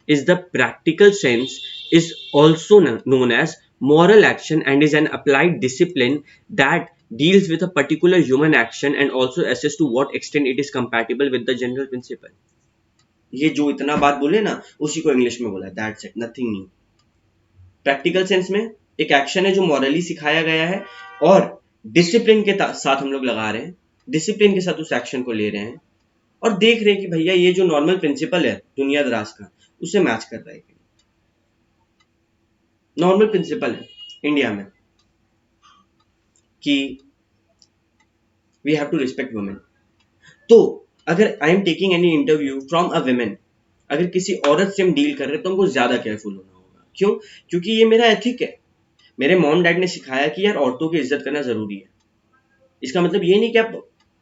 is the practical sense is also known as moral action and is an applied discipline that deals with a particular human action and also assess to what extent it is compatible with the general principle। ये जो इतना बात बोले ना उसी को English में बोला, that's it, nothing new. Practical sense में एक एक्शन है जो मॉरली सिखाया गया है और डिसिप्लिन के साथ हम लोग लगा रहे हैं, डिसिप्लिन के साथ उस एक्शन को ले रहे हैं और देख रहे हैं कि भैया ये जो नॉर्मल प्रिंसिपल है दुनिया दराज का उसे मैच कर रहा है। नॉर्मल प्रिंसिपल है इंडिया में कि we have to respect women. तो अगर I am taking any interview from a women, अगर किसी औरत से हम डील कर रहे हैं तो हमको ज्यादा केयरफुल होना होगा। क्यों? क्योंकि ये मेरा एथिक है। मेरे मॉम डैड ने सिखाया कि यार औरतों की इज्जत करना जरूरी है। इसका मतलब ये नहीं कि आप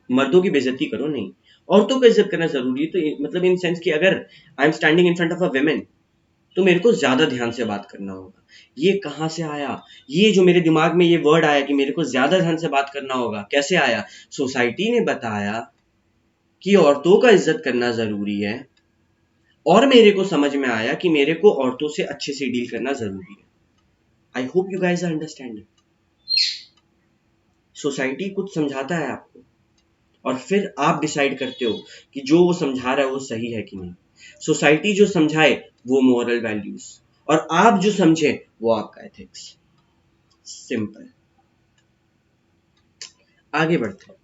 मर्दों की बेइज्जती करो, नहीं, औरतों को इज्जत करना जरूरी है। तो मतलब इन सेंस कि अगर I am standing in front of a women तो मेरे को ज्यादा ध्यान से बात करना होगा। ये कहाँ से आया? ये जो मेरे दिमाग में ये वर्ड आया कि मेरे को ज्यादा ध्यान से बात करना होगा, कैसे आया? सोसाइटी ने बताया कि औरतों का इज्जत करना जरूरी है और मेरे को समझ में आया कि मेरे को औरतों से अच्छे से डील करना जरूरी है। I hope you guys are understanding. Society कुछ समझाता है आपको और फिर आप डिसाइड करते हो कि जो वो समझा रहा है वो सही है कि नहीं। सोसाइटी जो समझाए वो मोरल वैल्यूज और आप जो समझे वो आपका एथिक्स। सिंपल। आगे बढ़ते हैं।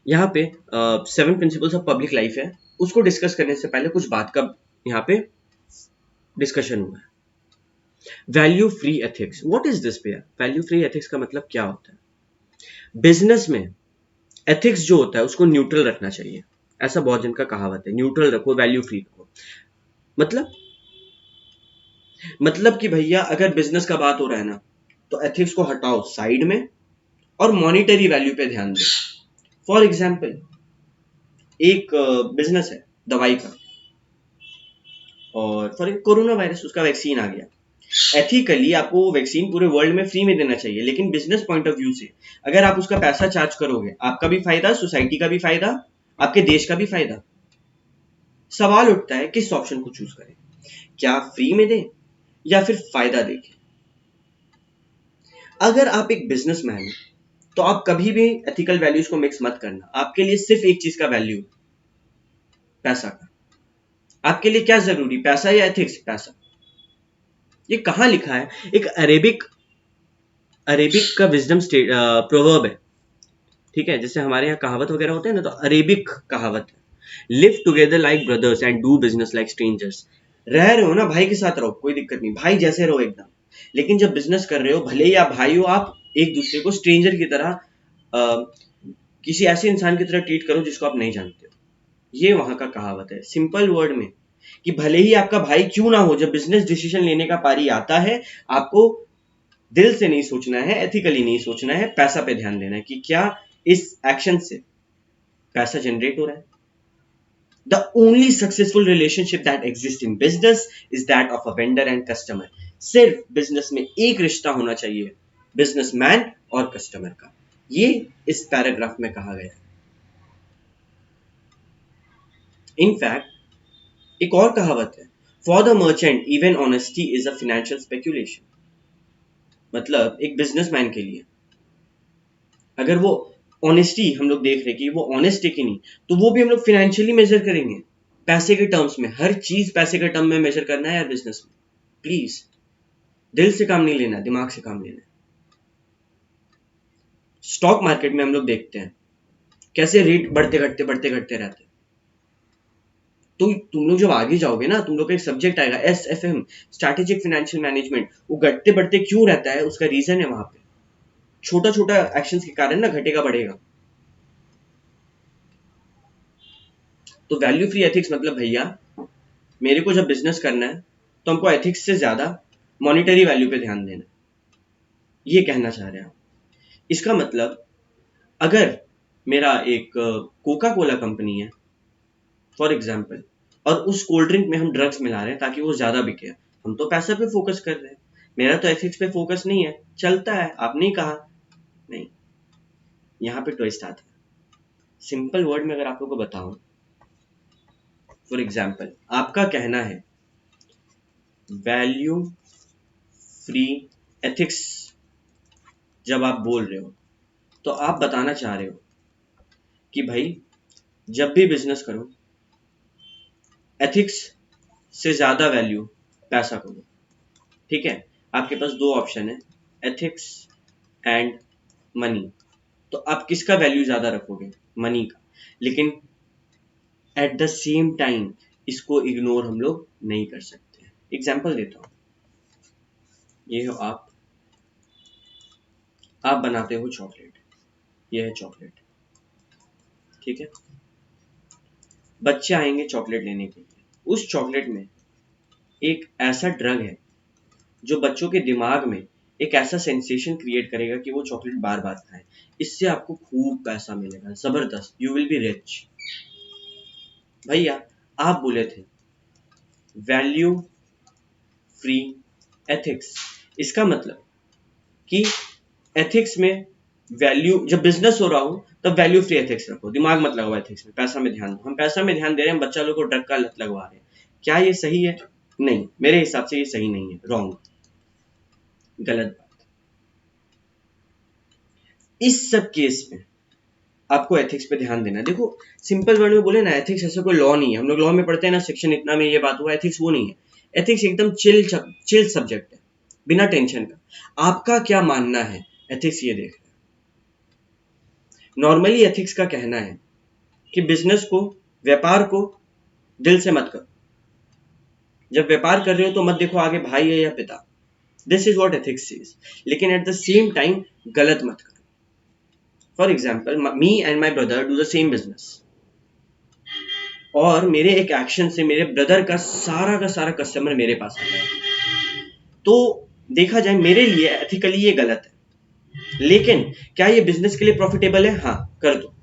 यहाँ पे 7 प्रिंसिपल्स ऑफ पब्लिक लाइफ है, उसको डिस्कस करने से पहले कुछ बात का यहाँ पे डिस्कशन हुआ है। Value free ethics, what is this भैया? वैल्यू फ्री एथिक्स का मतलब क्या होता है? बिजनेस में एथिक्स जो होता है उसको न्यूट्रल रखना चाहिए। ऐसा बहुत जन का कहावत है, न्यूट्रल रखो, वैल्यू फ्री रखो। मतलब कि भैया अगर बिजनेस का बात हो रहा है ना तो एथिक्स को हटाओ साइड में और मॉनिटरी वैल्यू पे ध्यान दो। फॉर एग्जाम्पल एक बिजनेस है दवाई का और फॉर कोरोना वायरस, उसका वैक्सीन आ गया। एथिकली आपको वो वैक्सीन पूरे वर्ल्ड में फ्री में देना चाहिए, लेकिन बिजनेस पॉइंट ऑफ व्यू से अगर आप उसका पैसा चार्ज करोगे, आपका भी फायदा, सोसाइटी का भी फायदा, आपके देश का भी फायदा। सवाल उठता है किस ऑप्शन को चूज करें, क्या फ्री में दें या फिर फायदा देखें। अगर आप एक बिजनेसमैन हो तो आप कभी भी एथिकल वैल्यूज को मिक्स मत करना। आपके लिए सिर्फ एक चीज का वैल्यू, पैसा का। आपके लिए क्या जरूरी, पैसा या एथिक्स? पैसा। ये कहां लिखा है? एक अरेबिक का विजडम प्रोवर्ब है, ठीक है? जैसे हमारे यहाँ कहावत वगैरह होते हैं ना, तो अरेबिक कहावत है, live together like brothers and do business like strangers. रह रहे हो ना, भाई के साथ रहो, कोई दिक्कत नहीं, भाई जैसे रहो एकदम। लेकिन जब बिजनेस कर रहे हो, भले ही आप भाई हो, आप एक दूसरे को स्ट्रेंजर की तरह किसी ऐसे इंसान की तरह ट्रीट करो जिसको आप नहीं जानते हो। ये वहां का कहावत है, सिंपल वर्ड में, कि भले ही आपका भाई क्यों ना हो, जब बिजनेस डिसीजन लेने का पारी आता है, आपको दिल से नहीं सोचना है, एथिकली नहीं सोचना है, पैसा पे ध्यान देना है कि क्या इस एक्शन से पैसा जनरेट हो रहा है। The only successful relationship that exists in business is that of a vendor and customer। सिर्फ बिजनेस में एक रिश्ता होना चाहिए, बिजनेसमैन और कस्टमर का। ये इस पैराग्राफ में कहा गया है। इनफैक्ट एक और कहावत है, for the merchant even honesty is a financial speculation. मतलब एक बिजनेसमैन के लिए अगर वो ऑनेस्टी हम लोग देख रहे कि वो ऑनेस्ट है कि नहीं, तो वो भी हम लोग फाइनेंशियली मेजर करेंगे। पैसे के टर्म्स में, हर चीज पैसे के टर्म में मेजर करना है यार बिजनेस में। प्लीज, दिल से काम नहीं लेना है, दिमाग से काम लेना है। स्टॉक मार्केट में हम लोग देखते हैं कैसे रेट बढ़ते घटते रहते हैं। तो तुम लोग जब आगे जाओगे ना, तुम लोग का एक सब्जेक्ट आएगा SFM, स्ट्रैटेजिक फाइनेंशियल मैनेजमेंट। वो घटते बढ़ते क्यों रहता है, उसका रीजन है वहां पे। छोटा छोटा एक्शंस के कारण ना घटेगा बढ़ेगा। तो वैल्यू फ्री एथिक्स मतलब भैया, मेरे को जब बिजनेस करना है तो हमको एथिक्स से ज्यादा मॉनिटरी वैल्यू पे ध्यान देना है, ये कहना चाह रहे हैं। इसका मतलब अगर मेरा एक कोका कोला कंपनी है फॉर एग्जाम्पल, और उस कोल्ड ड्रिंक में हम ड्रग्स मिला रहे हैं ताकि वो ज्यादा बिके, हम तो पैसा पे फोकस कर रहे हैं, मेरा तो एथिक्स पे फोकस नहीं है। चलता है, आपने ही कहा नहीं। यहाँ पे ट्विस्ट आता है। सिंपल वर्ड में अगर आप लोगों को बताऊं, फॉर एग्जाम्पल आपका कहना है वैल्यू फ्री एथिक्स, जब आप बोल रहे हो तो आप बताना चाह रहे हो कि भाई जब भी बिजनेस करो, एथिक्स से ज्यादा वैल्यू पैसा करो। ठीक है, आपके पास दो ऑप्शन है, एथिक्स एंड मनी। तो आप किसका वैल्यू ज्यादा रखोगे? मनी का। लेकिन एट द सेम टाइम इसको इग्नोर हम लोग नहीं कर सकते। एग्जाम्पल देता हूं, ये हो आप बनाते हो चॉकलेट, ये है चॉकलेट। ठीक है, बच्चे आएंगे चॉकलेट लेने के लिए। उस चॉकलेट में एक ऐसा ड्रग है जो बच्चों के दिमाग में एक ऐसा सेंसेशन क्रिएट करेगा कि वो चॉकलेट बार बार खाए। इससे आपको खूब पैसा मिलेगा, जबरदस्त, यू विल बी रिच। भैया आप बोले थे वैल्यू फ्री एथिक्स, इसका मतलब कि एथिक्स में वैल्यू, जब बिजनेस हो रहा हो तब वैल्यू फ्री एथिक्स रखो, दिमाग मत लगाओ एथिक्स में, पैसा में ध्यान दो। हम पैसा में ध्यान दे रहे हैं, बच्चा लोग को ड्रग का लत लगवा रहे हैं। क्या ये सही है? नहीं, मेरे हिसाब से ये सही नहीं है, रॉन्ग, गलत बात। इस सब केस में आपको एथिक्स पे ध्यान देना है। देखो सिंपल वर्ड में बोले ना, एथिक्स ऐसा कोई लॉ नहीं है। हम लोग लॉ में पढ़ते हैं ना, सेक्शन इतना में ये बात हुआ, एथिक्स वो नहीं है। एथिक्स एकदम चिल सब्जेक्ट है, बिना टेंशन का। आपका क्या मानना है एथिक्स, ये देख रहे हैं। नॉर्मली एथिक्स का कहना है कि बिजनेस को, व्यापार को दिल से मत करो। जब व्यापार कर रहे हो तो मत देखो आगे भाई है या पिता, this is what ethics is. लेकिन एट द सेम टाइम गलत मत करो। For example me and my brother do the same business, और मेरे एक एक्शन से मेरे ब्रदर का सारा कस्टमर मेरे पास आ गया, तो देखा जाए मेरे लिए एथिकली ये गलत है। लेकिन क्या ये बिजनेस के लिए प्रॉफिटेबल है? हाँ, कर दो।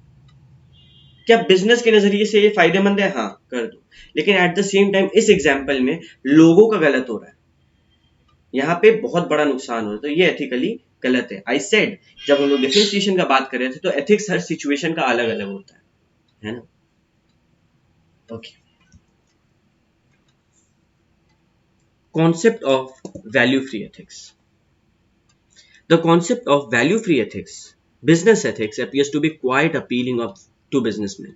क्या बिजनेस के नजरिए से ये फायदेमंद है? हाँ, कर दो। लेकिन एट द सेम टाइम इस एग्जाम्पल में लोगों का गलत हो रहा है, यहाँ पे बहुत बड़ा नुकसान हो रहा है, तो ये एथिकली गलत है। आई सेड, जब हम लोग डिफरेंशिएशन का बात कर रहे थे तो एथिक्स हर सिचुएशन का अलग अलग होता है ना। Okay, concept of value free ethics. The concept of value free ethics, business ethics, appears to be quite appealing to businessmen.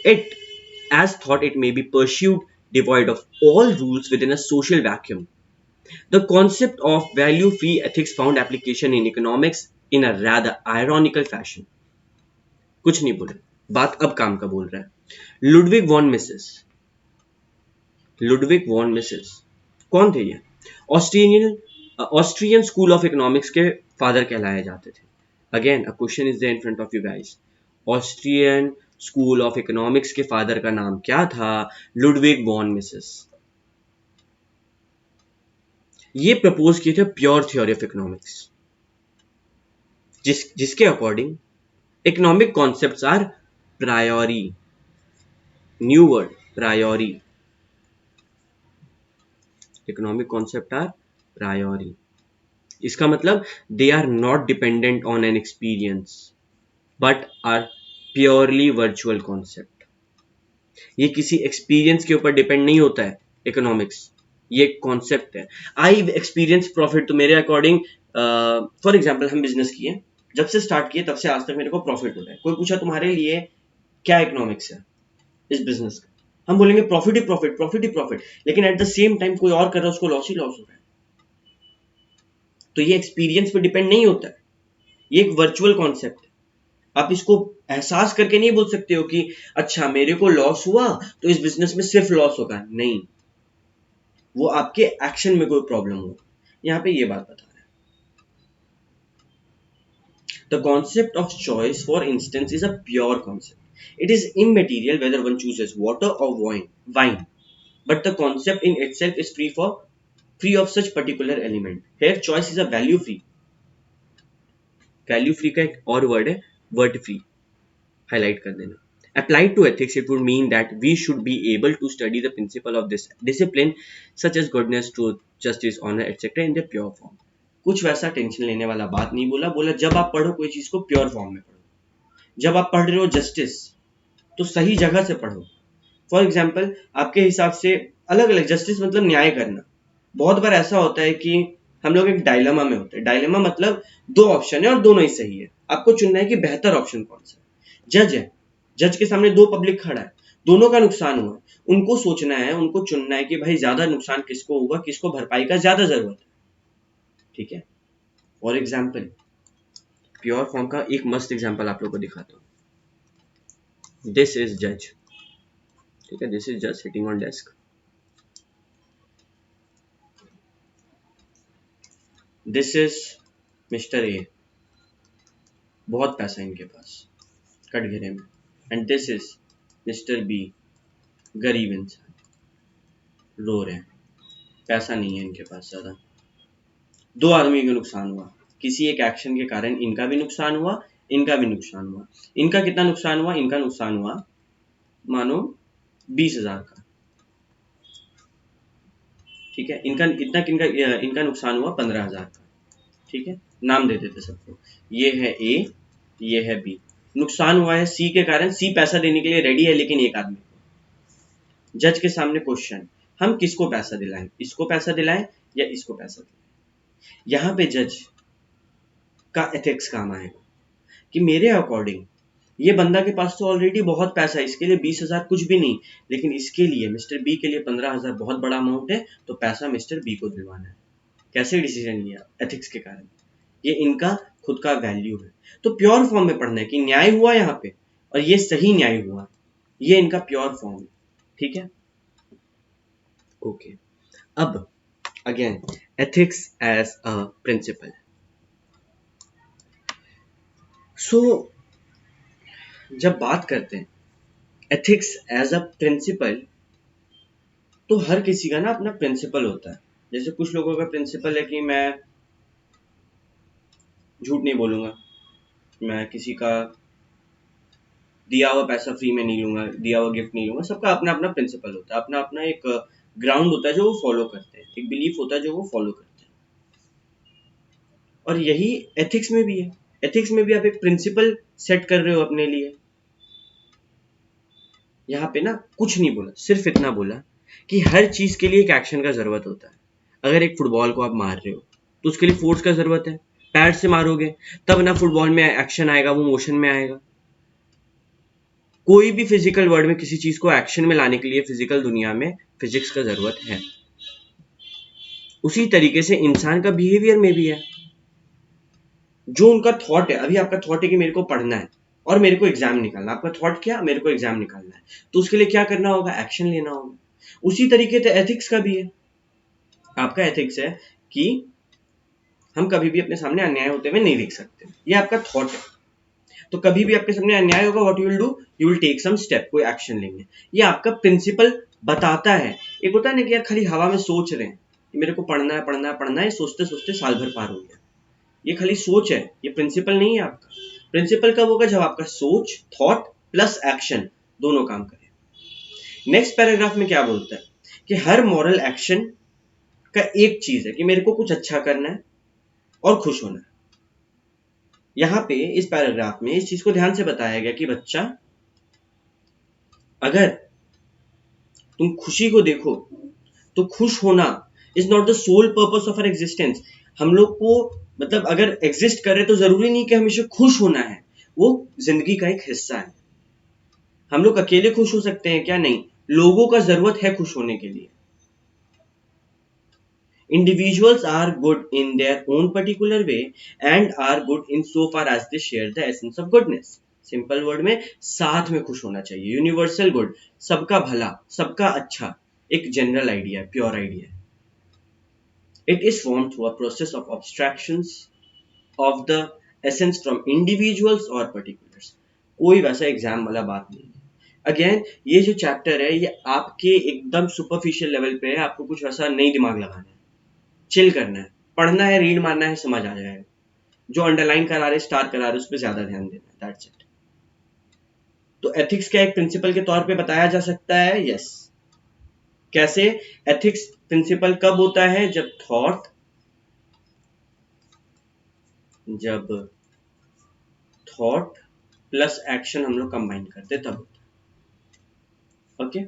It, as thought, it may be pursued devoid of all rules within a social vacuum. The concept of value free ethics found application in economics in a rather ironical fashion. कुछ नहीं बोले, बात अब काम का बोल रहा है। लुडविग वॉन मिसेस कौन थे ये? ऑस्ट्रियन स्कूल ऑफ इकोनॉमिक्स के फादर कहलाए जाते थे। Again a question is there in front of you guys. Austrian school of economics के फादर का नाम क्या था? Ludwig von Mises. ये प्रपोज किए थे प्योर थ्योरी ऑफ इकोनॉमिक्स, जिसके according economic concepts are priori. New word, priori. Economic concept are priori. इसका मतलब they are not dependent on an experience but are purely virtual concept. ये किसी experience के ऊपर डिपेंड नहीं होता है इकोनॉमिक्स, ये एक कॉन्सेप्ट है। आई एक्सपीरियंस प्रॉफिट, तो मेरे अकॉर्डिंग फॉर एग्जाम्पल हम बिजनेस किए, जब से स्टार्ट किए तब से आज तक मेरे को प्रॉफिट हो रहा है। कोई पूछा तुम्हारे लिए क्या इकोनॉमिक्स है इस बिजनेस का, हम बोलेंगे प्रॉफिट ही प्रॉफिट, प्रॉफिट ही प्रॉफिट, लेकिन एट द सेम टाइम कोई और कर रहा है, उसको लॉस ही लॉस हो रहा है। तो ये एक्सपीरियंस पे डिपेंड नहीं होता है, ये एक वर्चुअल कॉन्सेप्ट है। आप इसको एहसास करके नहीं बोल सकते हो कि अच्छा मेरे को लॉस हुआ तो इस बिजनेस में सिर्फ लॉस होगा, नहीं, वो आपके एक्शन में कोई प्रॉब्लम हो, यहां पे ये बात बता रहा है। The concept of choice for instance is a pure concept, it is immaterial whether one chooses water और wine, but the concept in itself is free of such particular element. Here choice is a value free. Value free का एक और word है word free, highlight कर देना. Applied to ethics, it would mean that we should be able to study the principle of this discipline such as goodness, truth, justice, honor, etc. in their pure form. कुछ वैसा tension लेने वाला बात नहीं बोला, बोला जब आप पढ़ो कोई चीज को प्योर फॉर्म में पढ़ो। जब आप पढ़ रहे हो जस्टिस तो सही जगह से पढ़ो। फॉर एग्जाम्पल आपके हिसाब से अलग अलग, जस्टिस मतलब न्याय करना। बहुत बार ऐसा होता है कि हम लोग एक डायलेमा में होते हैं। डायलेमा मतलब दो ऑप्शन है और दोनों ही सही है, आपको चुनना है कि बेहतर ऑप्शन कौन सा है। जज है, जज के सामने दो पब्लिक खड़ा है, दोनों का नुकसान हुआ है, उनको सोचना है, उनको चुनना है कि भाई ज्यादा नुकसान किसको होगा, किसको भरपाई का ज्यादा जरूरत है। ठीक है, फॉर एग्जाम्पल प्योर फॉर्म का एक मस्त एग्जाम्पल आप लोग को दिखाता हूँ। दिस इज जज, ठीक है, दिस इज जज sitting on desk. This is mister A, बहुत पैसा इनके पास कटघरे में, and this is mister B, गरीब इंसान, रो रहे हैं, पैसा नहीं है इनके पास ज्यादा। दो आदमी को नुकसान हुआ, किसी एक एक्शन के कारण इनका भी नुकसान हुआ, इनका भी नुकसान हुआ। इनका कितना नुकसान हुआ, इनका नुकसान हुआ मानो 20,000 का, ठीक है। इनका इतना किनका, इनका नुकसान हुआ 15,000 का, ठीक है। नाम दे देते सबको, ये है ए, ये है बी। नुकसान हुआ है सी के कारण, सी पैसा देने के लिए रेडी है लेकिन एक आदमी को। जज के सामने क्वेश्चन, हम किसको पैसा दिलाएं, इसको पैसा दिलाएं या इसको पैसा दिलाएं। यहां पे जज का एथिक्स काम आएगा कि मेरे अकॉर्डिंग ये बंदा के पास तो ऑलरेडी बहुत पैसा है, इसके लिए 20,000 कुछ भी नहीं, लेकिन इसके लिए मिस्टर बी के लिए 15,000 बहुत बड़ा अमाउंट है, तो पैसा मिस्टर बी को दिलवाना है। कैसे डिसीजन लिया, एथिक्स के कारण, ये इनका खुद का वैल्यू है। तो प्योर फॉर्म में पढ़ना है कि न्याय हुआ यहाँ पे और ये सही न्याय हुआ, ये इनका प्योर फॉर्म है, ठीक है। ओके, अब again ethics as a principle. So जब बात करते हैं एथिक्स एज अ प्रिंसिपल, तो हर किसी का ना अपना प्रिंसिपल होता है। जैसे कुछ लोगों का प्रिंसिपल है कि मैं झूठ नहीं बोलूंगा, मैं किसी का दिया हुआ पैसा फ्री में नहीं लूंगा, दिया हुआ गिफ्ट नहीं लूंगा। सबका अपना अपना प्रिंसिपल होता है, अपना अपना एक ग्राउंड होता है जो वो फॉलो करते हैं, एक बिलीफ होता है जो वो फॉलो करते हैं। और यही एथिक्स में भी है। एथिक्स में भी आप एक प्रिंसिपल सेट कर रहे हो अपने लिए। यहाँ पे ना कुछ नहीं बोला, सिर्फ इतना बोला कि हर चीज के लिए एक एक्शन का जरूरत होता है। अगर एक फुटबॉल को आप मार रहे हो तो उसके लिए फोर्स का जरूरत है, पैर से मारोगे तब ना फुटबॉल में एक्शन आएगा, वो मोशन में आएगा। कोई भी फिजिकल वर्ल्ड में किसी चीज को एक्शन में लाने के लिए फिजिकल दुनिया में फिजिक्स का जरूरत है। उसी तरीके से इंसान का बिहेवियर में भी है। जो उनका थॉट है, अभी आपका थॉट है कि मेरे को पढ़ना है और मेरे को एग्जाम निकालना, आपका थॉट क्या, मेरे को एग्जाम निकालना है, तो उसके लिए क्या करना होगा, एक्शन लेना होगा। उसी तरीके से एथिक्स का भी है। आपका एथिक्स है कि हम कभी भी अपने सामने अन्याय होते हुए नहीं देख सकते, ये आपका थॉट है। तो कभी भी आपके सामने अन्याय होगा, what you will do, you will take some step, कोई एक्शन लेंगे। ये आपका प्रिंसिपल बताता है। एक होता है ना कि यार खाली हवा में सोच रहे हैं मेरे को पढ़ना है पढ़ना है पढ़ना है, सोचते सोचते साल भर पार हो गया, ये खाली सोच है, ये प्रिंसिपल नहीं है आपका। प्रिंसिपल कब होगा, जब आपका सोच, थॉट प्लस एक्शन दोनों काम करें। नेक्स्ट पैराग्राफ में क्या बोलता है कि हर मॉरल एक्शन का एक चीज है कि मेरे को कुछ अच्छा करना है और खुश होना है। यहां पे इस पैराग्राफ में इस चीज को ध्यान से बताया गया कि बच्चा, अगर तुम खुशी को देखो तो खुश होना is not the sole purpose of our existence. हम लोग को मतलब अगर एग्जिस्ट कर रहे तो जरूरी नहीं कि हमेशा खुश होना है, वो जिंदगी का एक हिस्सा है। हम लोग अकेले खुश हो सकते हैं क्या, नहीं, लोगों का जरूरत है खुश होने के लिए। Individuals are good in their own particular way and are good in so far as they share the essence of goodness. Simple word में साथ में खुश होना चाहिए। यूनिवर्सल गुड, सबका भला, सबका अच्छा, एक जनरल आइडिया है, प्योर आइडिया है। It is form through a process of abstractions of the essence from individuals और पर्टिकुलर्स। कोई वैसा एग्जाम वाला बात नहीं है। अगेन ये जो चैप्टर है ये आपके एकदम सुपरफिशियल लेवल पे है, आपको कुछ वैसा नहीं दिमाग लगाना है, चिल करना है, पढ़ना है, रीड मारना है, समझ आ जाएगा। जो अंडरलाइन करा रहे, स्टार करा रहे, उस पर ज्यादा ध्यान देना है, दैट्स इट। तो एथिक्स क्या एक प्रिंसिपल के तौर पे बताया जा सकता है? यस। कैसे? एथिक्स प्रिंसिपल कब होता है? जब थॉट प्लस एक्शन हम लोग कंबाइन करते तब होता है। ओके,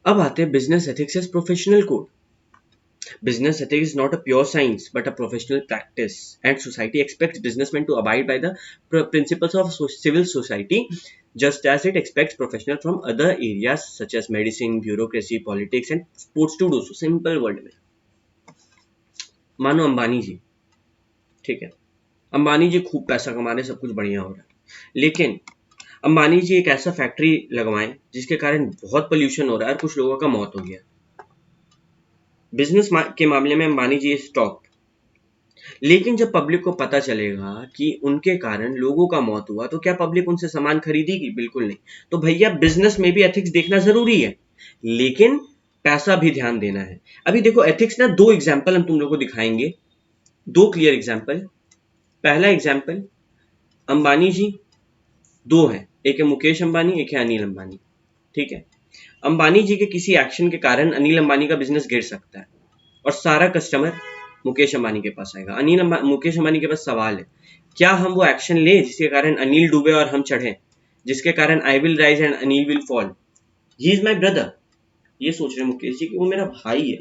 अब आते हैं business ethics as professional code. Business ethics is not a pure science but a professional practice, and society expects businessmen to abide by the principles of civil society just as it expects professionals from other areas such as medicine, bureaucracy, politics and sports to do so. Simple word में मानो अंबानी जी, ठीक है, अंबानी जी खूब पैसा कमा रहे, सब कुछ बढ़िया हो रहा है, लेकिन अंबानी जी एक ऐसा फैक्ट्री लगवाएं जिसके कारण बहुत पोल्यूशन हो रहा है और कुछ लोगों का मौत हो गया। बिजनेस के मामले में अंबानी जी स्टॉप, लेकिन जब पब्लिक को पता चलेगा कि उनके कारण लोगों का मौत हुआ तो क्या पब्लिक उनसे सामान खरीदेगी? बिल्कुल नहीं। तो भैया बिजनेस में भी एथिक्स देखना जरूरी है, लेकिन पैसा भी ध्यान देना है। अभी देखो एथिक्स ना, दो एग्जाम्पल हम तुम लोग को दिखाएंगे, दो क्लियर एग्जाम्पल। पहला एग्जाम्पल, अंबानी जी दो हैं, एक है मुकेश अंबानी, एक है अनिल अंबानी, ठीक है। अंबानी जी के किसी एक्शन के कारण अनिल अंबानी का बिजनेस गिर सकता है और सारा कस्टमर मुकेश अंबानी के पास आएगा। मुकेश अंबानी के पास सवाल है, क्या हम वो एक्शन लें जिसके कारण अनिल डूबे और हम चढ़े, जिसके कारण I will rise and Anil will fall? He is my brother, ये सोच रहे मुकेश जी कि वो मेरा भाई है।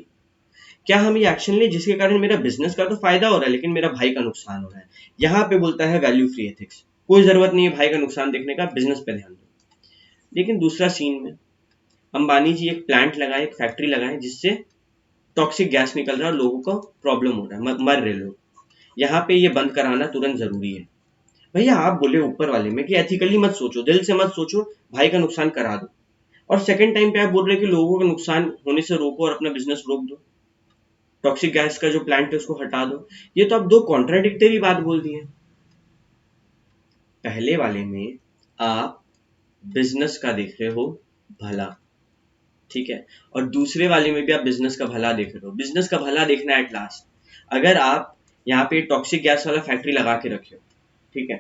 क्या हम ये एक्शन लें जिसके कारण मेरा बिजनेस का तो फायदा हो रहा है लेकिन मेरा भाई का नुकसान हो रहा है? यहाँ पे बोलता है वैल्यू फ्री एथिक्स, कोई जरूरत नहीं है भाई का नुकसान देखने का, बिजनेस पे ध्यान दो। लेकिन दूसरा सीन में अंबानी जी एक प्लांट लगाए, एक फैक्ट्री लगाए जिससे टॉक्सिक गैस निकल रहा है और लोगों को प्रॉब्लम हो रहा है, मर रहे लोग, यहाँ पे ये बंद कराना तुरंत जरूरी है। भैया आप बोले ऊपर वाले में कि एथिकली मत सोचो, दिल से मत सोचो, भाई का नुकसान करा दो, और सेकंड टाइम पे आप बोल रहे कि लोगों का नुकसान होने से रोको और अपना बिजनेस रोक दो, टॉक्सिक गैस का जो प्लांट है उसको हटा दो। ये तो आप दो कॉन्ट्राडिक्टरी बात बोल दी है। पहले वाले में आप बिजनेस का देख रहे हो भला, ठीक है, और दूसरे वाले में भी आप बिजनेस का भला देख रहे हो। बिजनेस का भला देखना है एट लास्ट। अगर आप यहाँ पे टॉक्सिक गैस वाला फैक्ट्री लगा के रखे हो, ठीक है,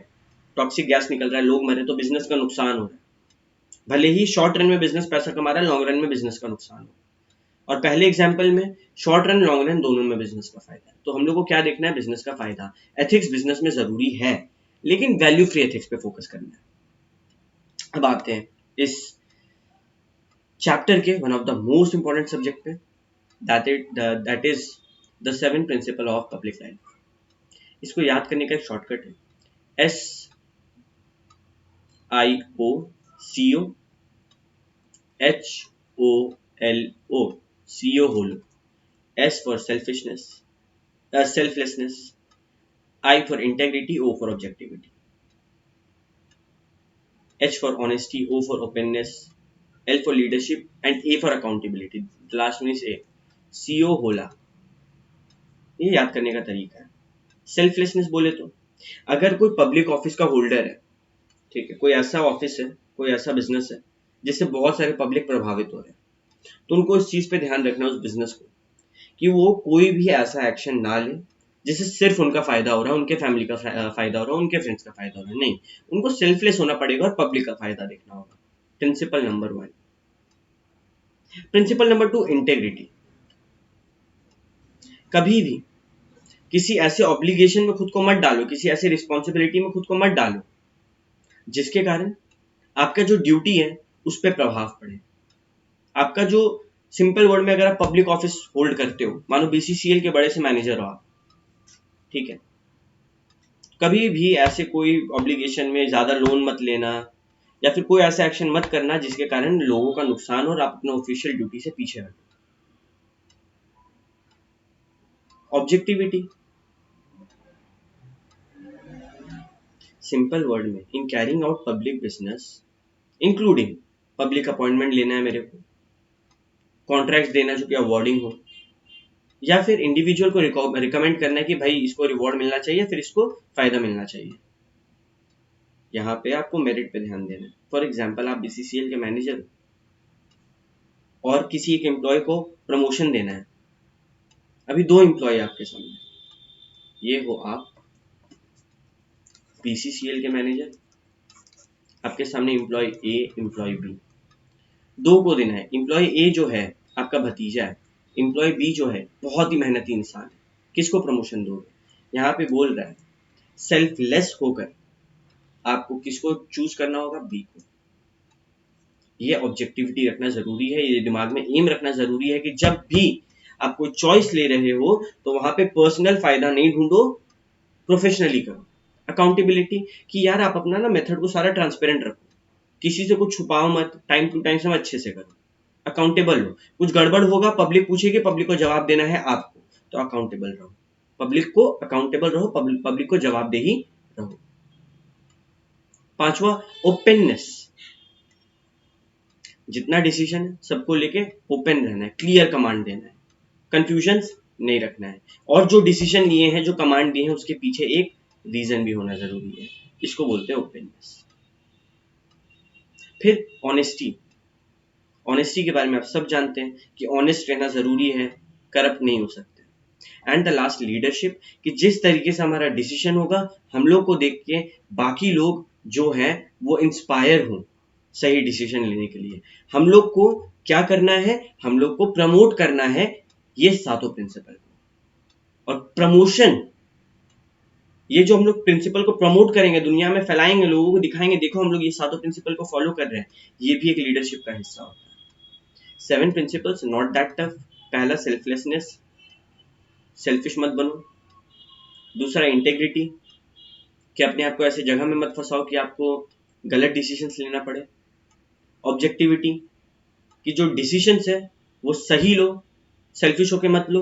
टॉक्सिक गैस निकल रहा है, लोग मरे, तो बिजनेस का नुकसान हो रहा है। भले ही शॉर्ट रन में बिजनेस पैसा कमा रहा है, लॉन्ग रन में बिजनेस का नुकसान हो। और पहले एग्जाम्पल में शॉर्ट रन लॉन्ग रन दोनों में बिजनेस का फायदा है। तो हम लोग को क्या देखना है? बिजनेस का फायदा। एथिक्स बिजनेस में जरूरी है लेकिन वैल्यू फ्री एथिक्स पे फोकस करना है। अब आते हैं इस चैप्टर के one of the most important subject पे, that is the 7 principle of public life. इसको याद करने का एक शॉर्टकट है, SIOCO HOLO, CO hollow. S for selfishness, selflessness, I for integrity, O for objectivity, H for honesty, O for openness, L for leadership and A for accountability. The last one is A. CO होला, ये याद करने का तरीका है। Selflessness बोले तो अगर कोई पब्लिक ऑफिस का होल्डर है, ठीक है, कोई ऐसा ऑफिस है, कोई ऐसा बिजनेस है जिससे बहुत सारे पब्लिक प्रभावित हो रहे हैं, तो उनको इस चीज पे ध्यान रखना है उस बिजनेस को कि वो कोई भी ऐसा एक्शन ना ले जिससे सिर्फ उनका फायदा हो रहा है, उनके फैमिली का फायदा हो रहा है, उनके फ्रेंड्स का फायदा हो रहा है। नहीं, उनको सेल्फलेस होना पड़ेगा और पब्लिक का फायदा देखना होगा। Principle number 1। Principle number 2, integrity. कभी भी किसी ऐसे ऑब्लिगेशन में खुद को मत डालो, किसी ऐसे रिस्पॉन्सिबिलिटी में खुद को मत डालो जिसके कारण आपका जो ड्यूटी है उस पर प्रभाव पड़े। आपका जो, सिंपल वर्ड में, अगर आप पब्लिक ऑफिस होल्ड करते हो, मानो BCCL के बड़े से मैनेजर हो आप, ठीक है, कभी भी ऐसे कोई ऑब्लिगेशन में ज्यादा लोन मत लेना या फिर कोई ऐसा एक्शन मत करना जिसके कारण लोगों का नुकसान हो और आप अपने ऑफिशियल ड्यूटी से पीछे हटो। ऑब्जेक्टिविटी, सिंपल वर्ड में, in carrying out public business including public appointment लेना है मेरे को, कॉन्ट्रैक्ट देना जो कि अवॉर्डिंग हो, या फिर इंडिविजुअल को रिकमेंड करना है कि भाई इसको रिवॉर्ड मिलना चाहिए, फिर इसको फायदा मिलना चाहिए। यहाँ पे आपको मेरिट पे ध्यान देना है। फॉर एग्जाम्पल आप बीसीसीएल के मैनेजर हो और किसी एक एम्प्लॉय को प्रमोशन देना है। अभी 2 एम्प्लॉय आपके सामने, ये हो आप बीसीसीएल के मैनेजर, आपके सामने एम्प्लॉय ए, एम्प्लॉय बी, 2 को देना है। एम्प्लॉय ए जो है आपका भतीजा है, एम्प्लॉय बी जो है बहुत ही मेहनती इंसान है, किसको प्रमोशन दोगे? यहाँ पे बोल रहा है सेल्फलेस होकर आपको किसको चूज करना होगा? बी को। ये ऑब्जेक्टिविटी रखना जरूरी है, ये दिमाग में एम रखना जरूरी है कि जब भी आप कोई चॉइस ले रहे हो तो वहां पे पर्सनल फायदा नहीं ढूंढो, प्रोफेशनली करो। अकाउंटेबिलिटी, कि यार आप अपना ना मेथड को सारा ट्रांसपेरेंट रखो, किसी से कुछ छुपाओ मत, टाइम टू टाइम सब अच्छे से करो, अकाउंटेबल हो। कुछ गड़बड़ होगा, पब्लिक पूछेगी, पब्लिक को जवाब देना है आपको, तो अकाउंटेबल रहो, पब्लिक को अकाउंटेबल रहो, पब्लिक को जवाबदेही रहो। 5वां, ओपननेस, जितना डिसीजन है सबको लेके ओपन रहना है, क्लियर कमांड देना है, कंफ्यूजन नहीं रखना है, और जो डिसीजन लिए हैं, जो कमांड दिए हैं, उसके पीछे एक रीजन भी होना जरूरी है, इसको बोलते हैं ओपननेस। फिर ऑनेस्टी, ऑनेस्टी के बारे में आप सब जानते हैं कि ऑनेस्ट रहना जरूरी है, करप्ट नहीं हो सकते। एंड द लास्ट, लीडरशिप, कि जिस तरीके से हमारा डिसीजन होगा, हम लोग को देख के बाकी लोग जो हैं वो इंस्पायर हों सही डिसीजन लेने के लिए। हम लोग को क्या करना है? हम लोग को प्रमोट करना है ये 7 प्रिंसिपल को। और प्रमोशन, ये जो हम लोग प्रिंसिपल को प्रमोट करेंगे, दुनिया में फैलाएंगे, लोगों को दिखाएंगे, देखो हम लोग ये 7 प्रिंसिपल को फॉलो कर रहे हैं, ये भी एक लीडरशिप का हिस्सा होता है। 7 प्रिंसिपल्स, नॉट दैट टफ। पहला, सेल्फलेसनेस, सेल्फिश मत बनो। दूसरा, इंटेग्रिटी, कि अपने आप को ऐसे जगह में मत फंसाओ कि आपको गलत डिसीजंस लेना पड़े। ऑब्जेक्टिविटी, कि जो डिसीजंस है वो सही लो, सेल्फिश होके मत लो।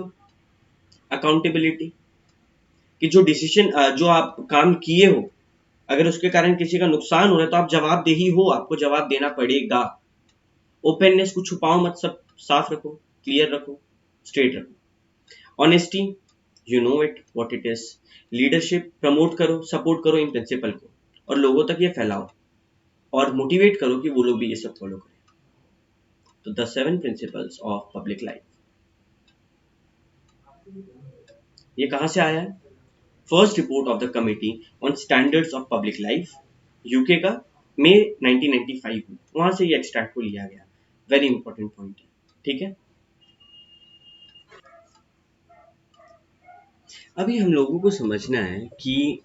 अकाउंटेबिलिटी, कि जो डिसीजन जो आप काम किए हो, अगर उसके कारण किसी का नुकसान हो रहा है तो आप जवाबदेही हो, आपको जवाब देना पड़ेगा। ओपननेस, को छुपाओ मत, सब साफ रखो, क्लियर रखो, स्ट्रेट रखो। Honesty, you know it what it is. Leadership, promote करो, सपोर्ट करो इन प्रिंसिपल को और लोगों तक ये फैलाओ और मोटिवेट करो कि वो लोग भी ये सब फॉलो करें। तो the 7 principles of public life, ये कहां से आया है? First report of the committee on standards of public life, UK का, मई 1995 में, वहां से ये एक्सट्रैक्ट को लिया गया। वेरी इंपॉर्टेंट पॉइंट है, ठीक है। अभी हम लोगों को समझना है कि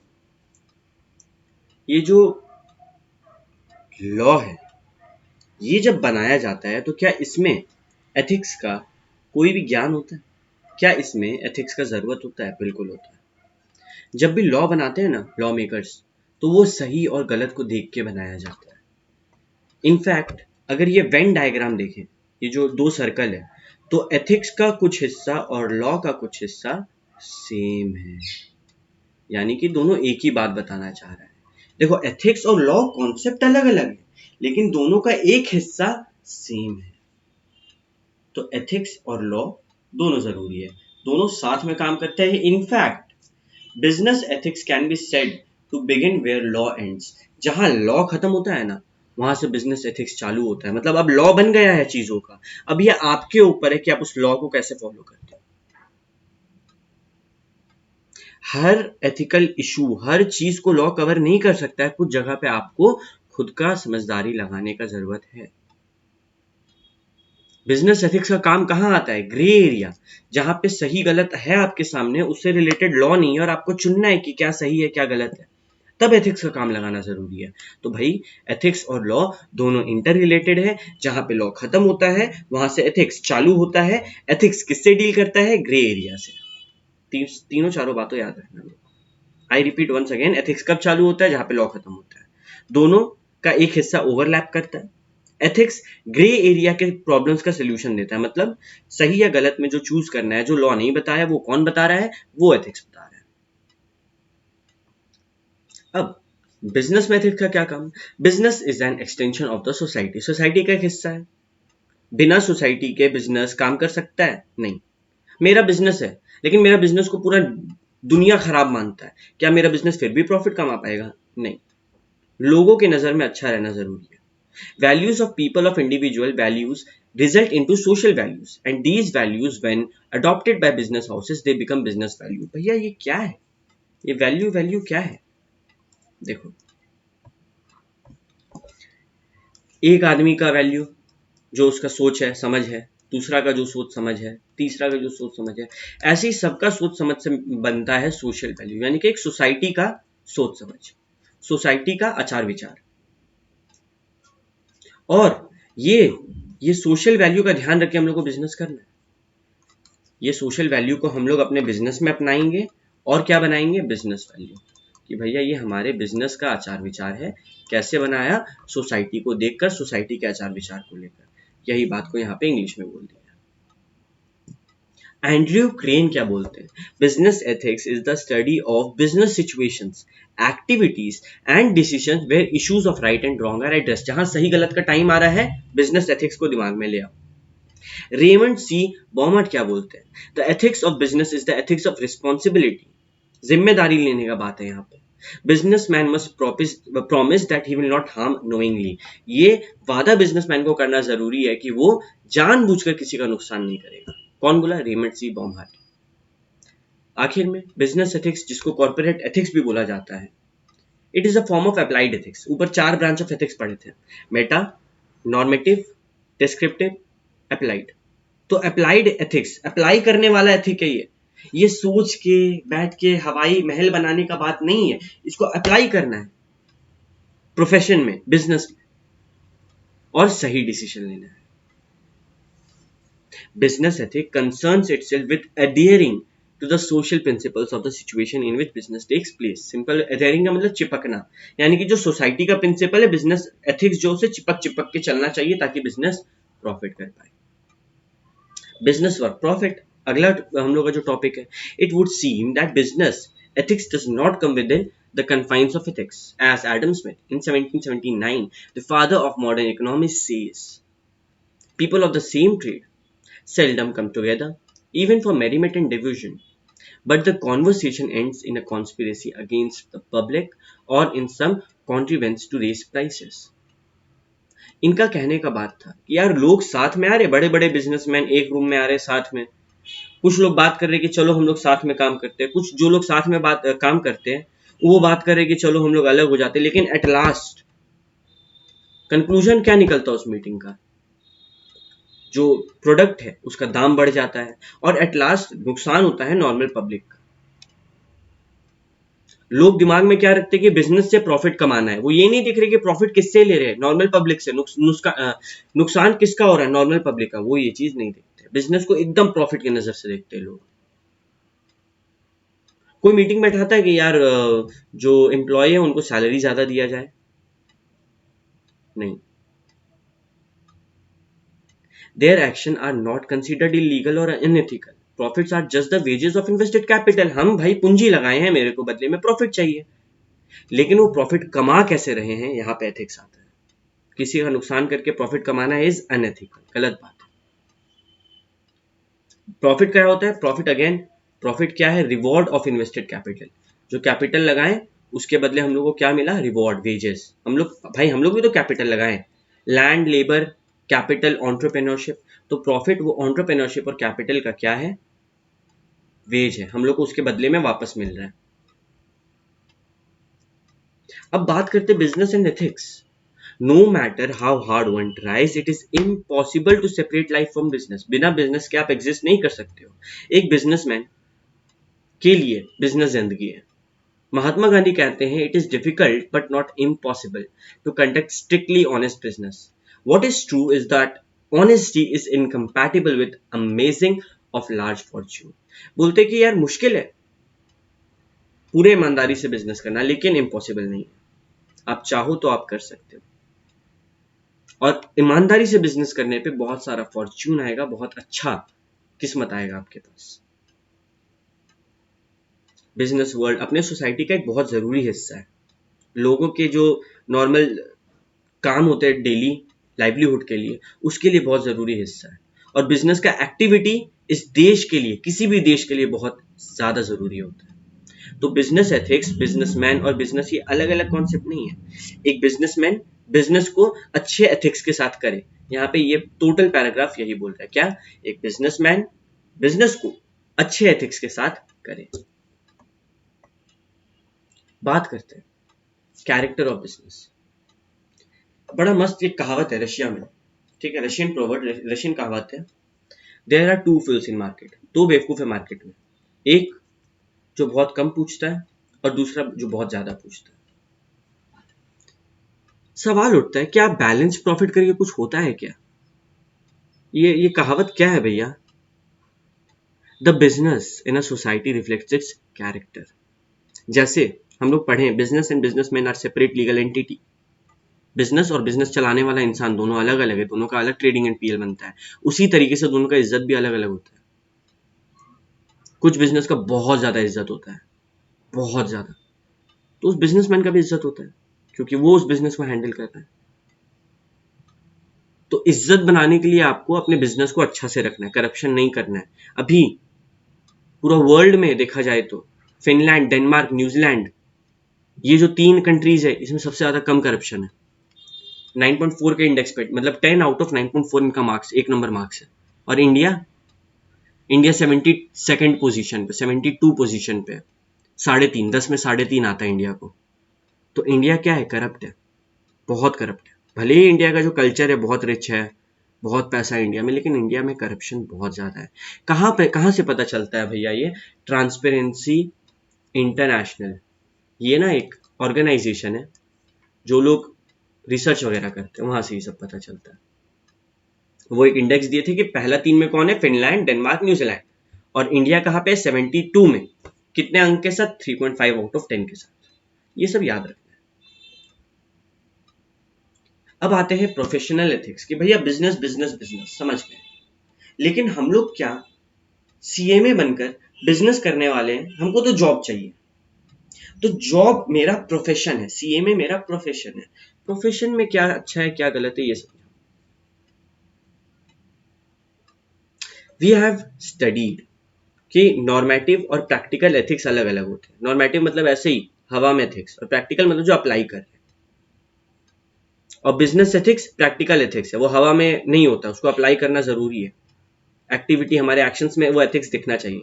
ये जो लॉ है, ये जब बनाया जाता है तो क्या इसमें एथिक्स का कोई भी ज्ञान होता है? क्या इसमें एथिक्स का जरूरत होता है? बिल्कुल होता है। जब भी लॉ बनाते हैं ना लॉ मेकर्स, तो वो सही और गलत को देख के बनाया जाता है। इनफैक्ट अगर ये वेन डायग्राम देखें, ये जो 2 सर्कल है, तो एथिक्स का कुछ हिस्सा और लॉ का कुछ हिस्सा सेम है, यानी कि दोनों एक ही बात बताना चाह रहा है। देखो, एथिक्स और लॉ कॉन्सेप्ट अलग अलग है, लेकिन दोनों का एक हिस्सा सेम है। तो एथिक्स और लॉ दोनों जरूरी है, दोनों साथ में काम करते हैं। In fact business ethics can be said to begin where law ends. जहां लॉ खत्म होता है ना, वहां से बिजनेस एथिक्स चालू होता है। मतलब अब लॉ बन गया है चीजों का, अब ये आपके ऊपर है कि आप उस लॉ को कैसे फॉलो करते हो। हर एथिकल इशू, हर चीज को लॉ कवर नहीं कर सकता है, कुछ जगह पे आपको खुद का समझदारी लगाने का जरूरत है। बिजनेस एथिक्स का काम कहाँ आता है? ग्रे एरिया, जहां पे सही गलत है आपके सामने, उससे रिलेटेड लॉ नहीं है और आपको चुनना है कि क्या सही है क्या गलत है, तब एथिक्स का काम लगाना जरूरी है। तो भाई एथिक्स और लॉ दोनों इंटर रिलेटेड है। जहां पे लॉ खत्म होता है वहां से एथिक्स चालू होता है। एथिक्स किससे डील करता है? ग्रे एरिया से। तीनों चारों बातों याद रखना। I repeat once again, ethics कब चालू होता है? जहां पे लॉ खत्म होता है। दोनों का एक हिस्सा ओवरलैप करता है। एथिक्स ग्रे एरिया के प्रॉब्लम्स का सोल्यूशन देता है, मतलब सही या गलत में जो चूज करना है, जो लॉ नहीं बताया वो कौन बता रहा है, वो एथिक्स बता रहा है। अब बिजनेस में एथिक्स का क्या काम? Business is an extension of the society, society का एक हिस्सा है। बिना सोसाइटी के बिजनेस काम कर सकता है? नहीं। मेरा बिजनेस है लेकिन मेरा बिजनेस को पूरा दुनिया खराब मानता है, क्या मेरा बिजनेस फिर भी प्रॉफिट कमा पाएगा? नहीं। लोगों की नजर में अच्छा रहना जरूरी है। Values of people of individual values result into social values and these values when adopted by business houses they become business value। भैया ये क्या है? ये वैल्यू क्या है? देखो, एक आदमी का वैल्यू जो उसका सोच है, समझ है, दूसरा का जो सोच समझ है, तीसरा का जो सोच समझ है, ऐसे ही सबका सोच समझ से बनता है सोशल वैल्यू, यानी कि एक सोसाइटी का सोच समझ, सोसाइटी का आचार विचार। और ये सोशल वैल्यू का ध्यान रख के हम लोग को बिजनेस करना है। ये सोशल वैल्यू को हम लोग अपने बिजनेस में अपनाएंगे और क्या बनाएंगे? बिजनेस वैल्यू, कि भैया ये हमारे बिजनेस का आचार विचार है। कैसे बनाया? सोसाइटी को देखकर, सोसाइटी के आचार विचार को लेकर। यही बात को यहाँ पे इंग्लिश में बोल दिया। एंड्रयू क्रेन क्या बोलते हैं? Business ethics is the study of business situations, activities and decisions where issues of right and wrong are address. जहां सही गलत का टाइम आ रहा है, बिजनेस एथिक्स को दिमाग में ले आओ। रेमंड सी बॉमर्ट क्या बोलते हैं? The ethics of business is the ethics of responsibility, जिम्मेदारी लेने का बात है यहाँ पे। Businessman must promise that he will not harm knowingly. ये वादा बिजनेसमैन को करना जरूरी है कि वो जानबूझकर किसी का नुकसान नहीं करेगा। कौन बोला? रेमंड सी बॉमहार्ट। आखिर में बिजनेस एथिक्स, जिसको कॉर्पोरेट एथिक्स भी बोला जाता है, it is a form of applied ethics. ऊपर 4 ब्रांच ऑफ एथिक्स पढ़े थे, मेटा, नॉर्मेटिव, डिस्क्रिप्टिव, अप्लाइड। तो अप्लाइड एथिक्स, अप्लाई करने वाला एथिक है ये सोच के बैठ के हवाई महल बनाने का बात नहीं है, इसको अप्लाई करना है प्रोफेशन में, बिजनेस में, और सही डिसीजन लेना है। Business ethic concerns itself with adhering to the social principles of the situation in which business takes place। Simple, adhering का मतलब चिपकना, यानी कि जो सोसाइटी का प्रिंसिपल है, बिजनेस एथिक्स जो उसे चिपक के चलना चाहिए ताकि बिजनेस प्रॉफिट कर पाए। बिजनेस वर्क प्रॉफिट, अगला हम लोग का जो टॉपिक है। It would seem that business ethics does not come within the confines of ethics, as Adam Smith in 1779, the father of modern economy, says, people of the same trade seldom come together even for merriment and diversion, but the conversation ends in a conspiracy against the public or in some contrivance to raise prices। इनका कहने का बात था कि यार लोग साथ में आ रहे, बड़े बड़े बिजनेसमैन एक रूम में आ रहे साथ में, कुछ लोग बात कर रहे कि चलो हम लोग साथ में काम करते हैं, कुछ जो लोग साथ में काम करते हैं वो बात कर रहे कि चलो हम लोग अलग हो जाते हैं, लेकिन एट लास्ट कंक्लूजन क्या निकलता है उस मीटिंग का? जो प्रोडक्ट है उसका दाम बढ़ जाता है और एट लास्ट नुकसान होता है नॉर्मल पब्लिक का। लोग दिमाग में क्या रखते हैं कि बिजनेस से प्रॉफिट कमाना है, वो ये नहीं दिख रहे कि प्रॉफिट किससे ले रहे हैं, नॉर्मल पब्लिक से। नुकसान किसका हो रहा है? नॉर्मल पब्लिक का। वो ये चीज नहीं देखते, बिजनेस को एकदम प्रॉफिट की नजर से देखते हैं लोग। कोई मीटिंग बैठाता है कि यार जो एम्प्लॉय है उनको सैलरी ज्यादा दिया जाए? नहीं। There action are not considered illegal और unethical, profits are just the wages of invested capital. हम भाई पूंजी लगाए हैं, मेरे को बदले में प्रॉफिट चाहिए, लेकिन वो प्रॉफिट कमा कैसे रहे हैं, यहाँ पे एथिक्स आता है। किसी का नुकसान करके प्रॉफिट कमाना इज अनएथिकल, गलत बात है। प्रॉफिट क्या होता है? प्रॉफिट अगेन, प्रॉफिट क्या है? Reward of invested capital. जो कैपिटल लगाएं उसके बदले हम लोग को क्या मिला? Reward, wages. हम लोग भी तो कैपिटल लगाएं, लैंड, लेबर, कैपिटल, एंटरप्रेन्योरशिप। तो प्रॉफिट वो एंटरप्रेन्योरशिप और कैपिटल का क्या है? वेज है, हम लोग को उसके बदले में वापस मिल रहा है। अब बात करते business and ethics. No matter how hard one tries, it is impossible to separate life from business. बिना बिजनेस के आप एग्जिस्ट नहीं कर सकते हो। एक बिजनेसमैन के लिए बिजनेस जिंदगी है। महात्मा गांधी कहते हैं, it is difficult but not impossible to conduct strictly honest business. What is true is that honesty is incompatible with amazing of large fortune. बोलते कि यार मुश्किल है पूरे ईमानदारी से बिजनेस करना, लेकिन इम्पॉसिबल नहीं है। आप चाहो तो आप कर सकते हो। और ईमानदारी से बिजनेस करने पे बहुत सारा फॉर्च्यून आएगा, बहुत अच्छा किस्मत आएगा आपके पास। बिजनेस वर्ल्ड अपने सोसाइटी का एक बहुत जरूरी हिस्सा है। लोगों के जो नॉर्मल काम होते हैं डेली लाइवलीहुड के लिए, उसके लिए बहुत जरूरी हिस्सा है। और बिजनेस का एक्टिविटी इस देश के लिए, किसी भी देश के लिए बहुत ज्यादा जरूरी होता है। तो बिजनेस एथिक्स, बिजनेसमैन और बिजनेस ये अलग अलग कॉन्सेप्ट नहीं है। एक बिजनेसमैन बिजनेस को अच्छे एथिक्स के साथ करे, यहाँ पे ये टोटल पैराग्राफ यही बोल रहा है। क्या? एक बिजनेसमैन बिजनेस को अच्छे एथिक्स के साथ करे। बात करते हैं कैरेक्टर ऑफ बिजनेस। बड़ा मस्त एक कहावत है रशिया में, ठीक है, रशियन प्रोवर्ब, रशियन कहावत है। There are two fools in market, दो बेवकूफ है मार्केट में, एक जो बहुत कम पूछता है और दूसरा जो बहुत ज्यादा पूछता है। सवाल उठता है क्या बैलेंस प्रॉफिट करके कुछ होता है क्या? ये कहावत क्या है भैया? The business in a society reflects its character. जैसे हम लोग पढ़े business and businessman are separate legal entity. Business और बिजनेस चलाने वाला इंसान दोनों अलग अलग है, दोनों का अलग ट्रेडिंग एंड पीएल बनता है। उसी तरीके से दोनों का इज्जत भी अलग अलग होता है। कुछ बिजनेस का बहुत ज्यादा इज्जत होता है, बहुत ज्यादा, तो उस बिजनेसमैन का भी इज्जत होता है क्योंकि वो उस बिजनेस को हैंडल कर रहा है। तो इज्जत बनाने के लिए आपको अपने बिजनेस को अच्छा से रखना है, करप्शन नहीं करना है। अभी पूरा वर्ल्ड में देखा जाए तो फिनलैंड, डेनमार्क, न्यूजीलैंड, ये जो 3 कंट्रीज है इसमें सबसे ज्यादा कम करप्शन है। 9.4 के इंडेक्स पे, मतलब 10 आउट ऑफ 9.4 इनका मार्क्स, 1 नंबर मार्क्स है। और इंडिया 72nd पोजीशन पे, 72 पोजीशन पे, 3.5, 10 में 3.5 आता है इंडिया को। तो इंडिया क्या है? करप्ट है, बहुत करप्ट है। भले ही इंडिया का जो कल्चर है बहुत रिच है, बहुत पैसा है इंडिया में, लेकिन इंडिया में करप्शन बहुत ज्यादा है। कहाँ से पता चलता है भैया? ये ट्रांसपेरेंसी इंटरनेशनल, ये ना एक ऑर्गेनाइजेशन है, जो लोग रिसर्च वगैरह करते हैं, वहां से ये सब पता चलता है। वो एक इंडेक्स दिए थे कि पहला 3 में कौन है? Finland, Denmark, New Zealand. और इंडिया कहाँ पे? 72 में। कितने अंक के साथ? 3.5 आउट ऑफ 10 के साथ। ये सब याद रखना है। अब आते हैं प्रोफेशनल एथिक्स कि भैया बिजनेस बिजनेस बिजनेस समझ गए, लेकिन हम लोग क्या सीएमए बनकर बिजनेस करने वाले हैं? हमको तो जॉब चाहिए। तो जॉब मेरा प्रोफेशन है, सीएमए मेरा प्रोफेशन है। प्रोफेशन में क्या अच्छा है क्या गलत है ये समझो। वी हैव स्टडीड कि नॉर्मेटिव और प्रैक्टिकल एथिक्स अलग अलग होते हैं। नॉर्मेटिव मतलब ऐसे ही हवा में एथिक्स, और प्रैक्टिकल मतलब जो अप्लाई कर रहे हैं। और बिजनेस एथिक्स प्रैक्टिकल एथिक्स है, वो हवा में नहीं होता, उसको अप्लाई करना जरूरी है। एक्टिविटी, हमारे एक्शंस में वो एथिक्स दिखना चाहिए।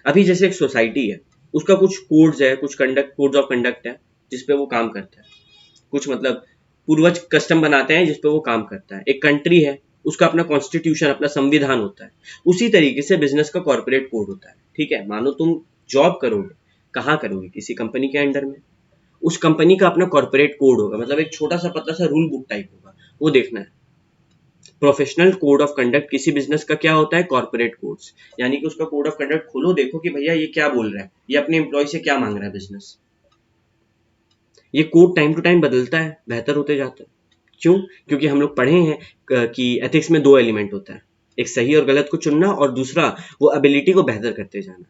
अभी जैसे एक सोसाइटी है, उसका कुछ कोड्स है, कुछ कोड्स ऑफ कंडक्ट है जिसपे वो काम करता है। कुछ मतलब पूर्वज कस्टम बनाते हैं जिसपे वो काम करता है। एक कंट्री है, उसका अपना कॉन्स्टिट्यूशन, अपना संविधान होता है। उसी तरीके से बिजनेस का कॉर्पोरेट कोड होता है। ठीक है, मानो तुम जॉब करोगे, कहाँ करोगे? किसी कंपनी के अंडर में। उस कंपनी का अपना कॉर्पोरेट कोड होगा, मतलब एक छोटा सा पतला सा रूल बुक टाइप होगा, वो देखना है। प्रोफेशनल कोड ऑफ कंडक्ट किसी बिजनेस का क्या होता है? Corporate codes. यानी कि उसका कोड ऑफ कंडक्ट खोलो, देखो कि भैया ये क्या बोल रहा है, ये अपने एम्प्लॉय से क्या मांग रहा है बिजनेस। ये कोड टाइम टू टाइम बदलता है, बेहतर होते जाता है। क्यों? क्योंकि हम लोग पढ़े हैं कि एथिक्स में 2 एलिमेंट होता है, एक सही और गलत को चुनना, और दूसरा वो एबिलिटी को बेहतर करते जाना।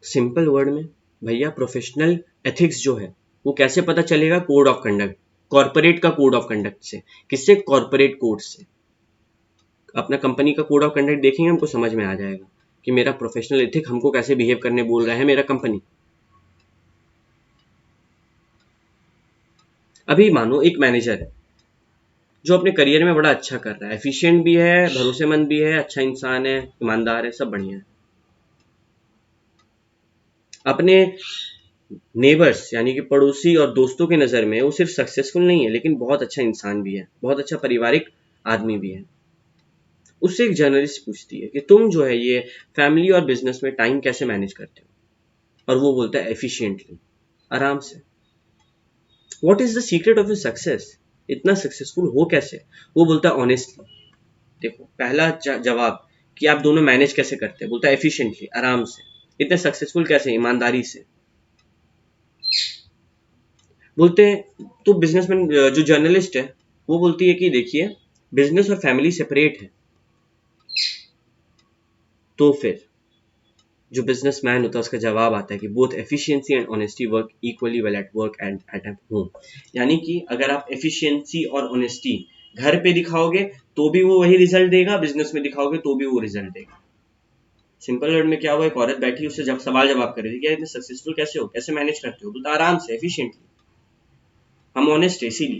सिंपल वर्ड में भैया प्रोफेशनल एथिक्स जो है वो कैसे पता चलेगा? कोड ऑफ कंडक्ट, कॉर्पोरेट का कोड ऑफ कंडक्ट से। किससे? कॉर्पोरेट कोड से। अपना कंपनी का कोड ऑफ कंडक्ट देखेंगे, हमको समझ में आ जाएगा कि मेरा प्रोफेशनल एथिक हमको कैसे बिहेव करने बोल रहा है मेरा कंपनी। अभी मानो एक मैनेजर है जो अपने करियर में बड़ा अच्छा कर रहा है, एफिशिएंट भी है, भरोसेमंद भी है, अच्छा इंसान है, ईमानदार है, सब बढ़िया है। अपने नेबर्स यानी कि पड़ोसी और दोस्तों की नज़र में वो सिर्फ सक्सेसफुल नहीं है, लेकिन बहुत अच्छा इंसान भी है, बहुत अच्छा पारिवारिक आदमी भी है। उससे एक जर्नलिस्ट पूछती है कि तुम जो है ये फैमिली और बिजनेस में टाइम कैसे मैनेज करते हो? और वो बोलता है एफिशिएंटली, आराम से। What is the secret of your success? इतना सक्सेसफुल हो कैसे? वो बोलता है ऑनेस्टली। देखो पहला जवाब कि आप दोनों मैनेज कैसे करते हैं, बोलता है एफिशिएंटली, आराम से। इतने सक्सेसफुल कैसे? ईमानदारी से। बोलते हैं तो बिजनेसमैन जो जर्नलिस्ट है वो बोलती है कि देखिए बिजनेस और फैमिली सेपरेट है। तो फिर जो बिजनेसमैन होता है उसका जवाब आता है कि both efficiency and honesty work equally well at work and at home. यानी कि अगर आप एफिशिएंसी और ऑनेस्टी घर पे दिखाओगे तो भी वो वही रिजल्ट देगा, बिजनेस में दिखाओगे तो भी वो रिजल्ट देगा। सिंपल वर्ड में क्या हुआ, एक औरत बैठी उससे जब सवाल जवाब कर रही थी, क्या इतने सक्सेसफुल कैसे हो, कैसे मैनेज करते हो, बोलता आराम से एफिशिएंटली, हम ऑनेस्ट है इसीलिए।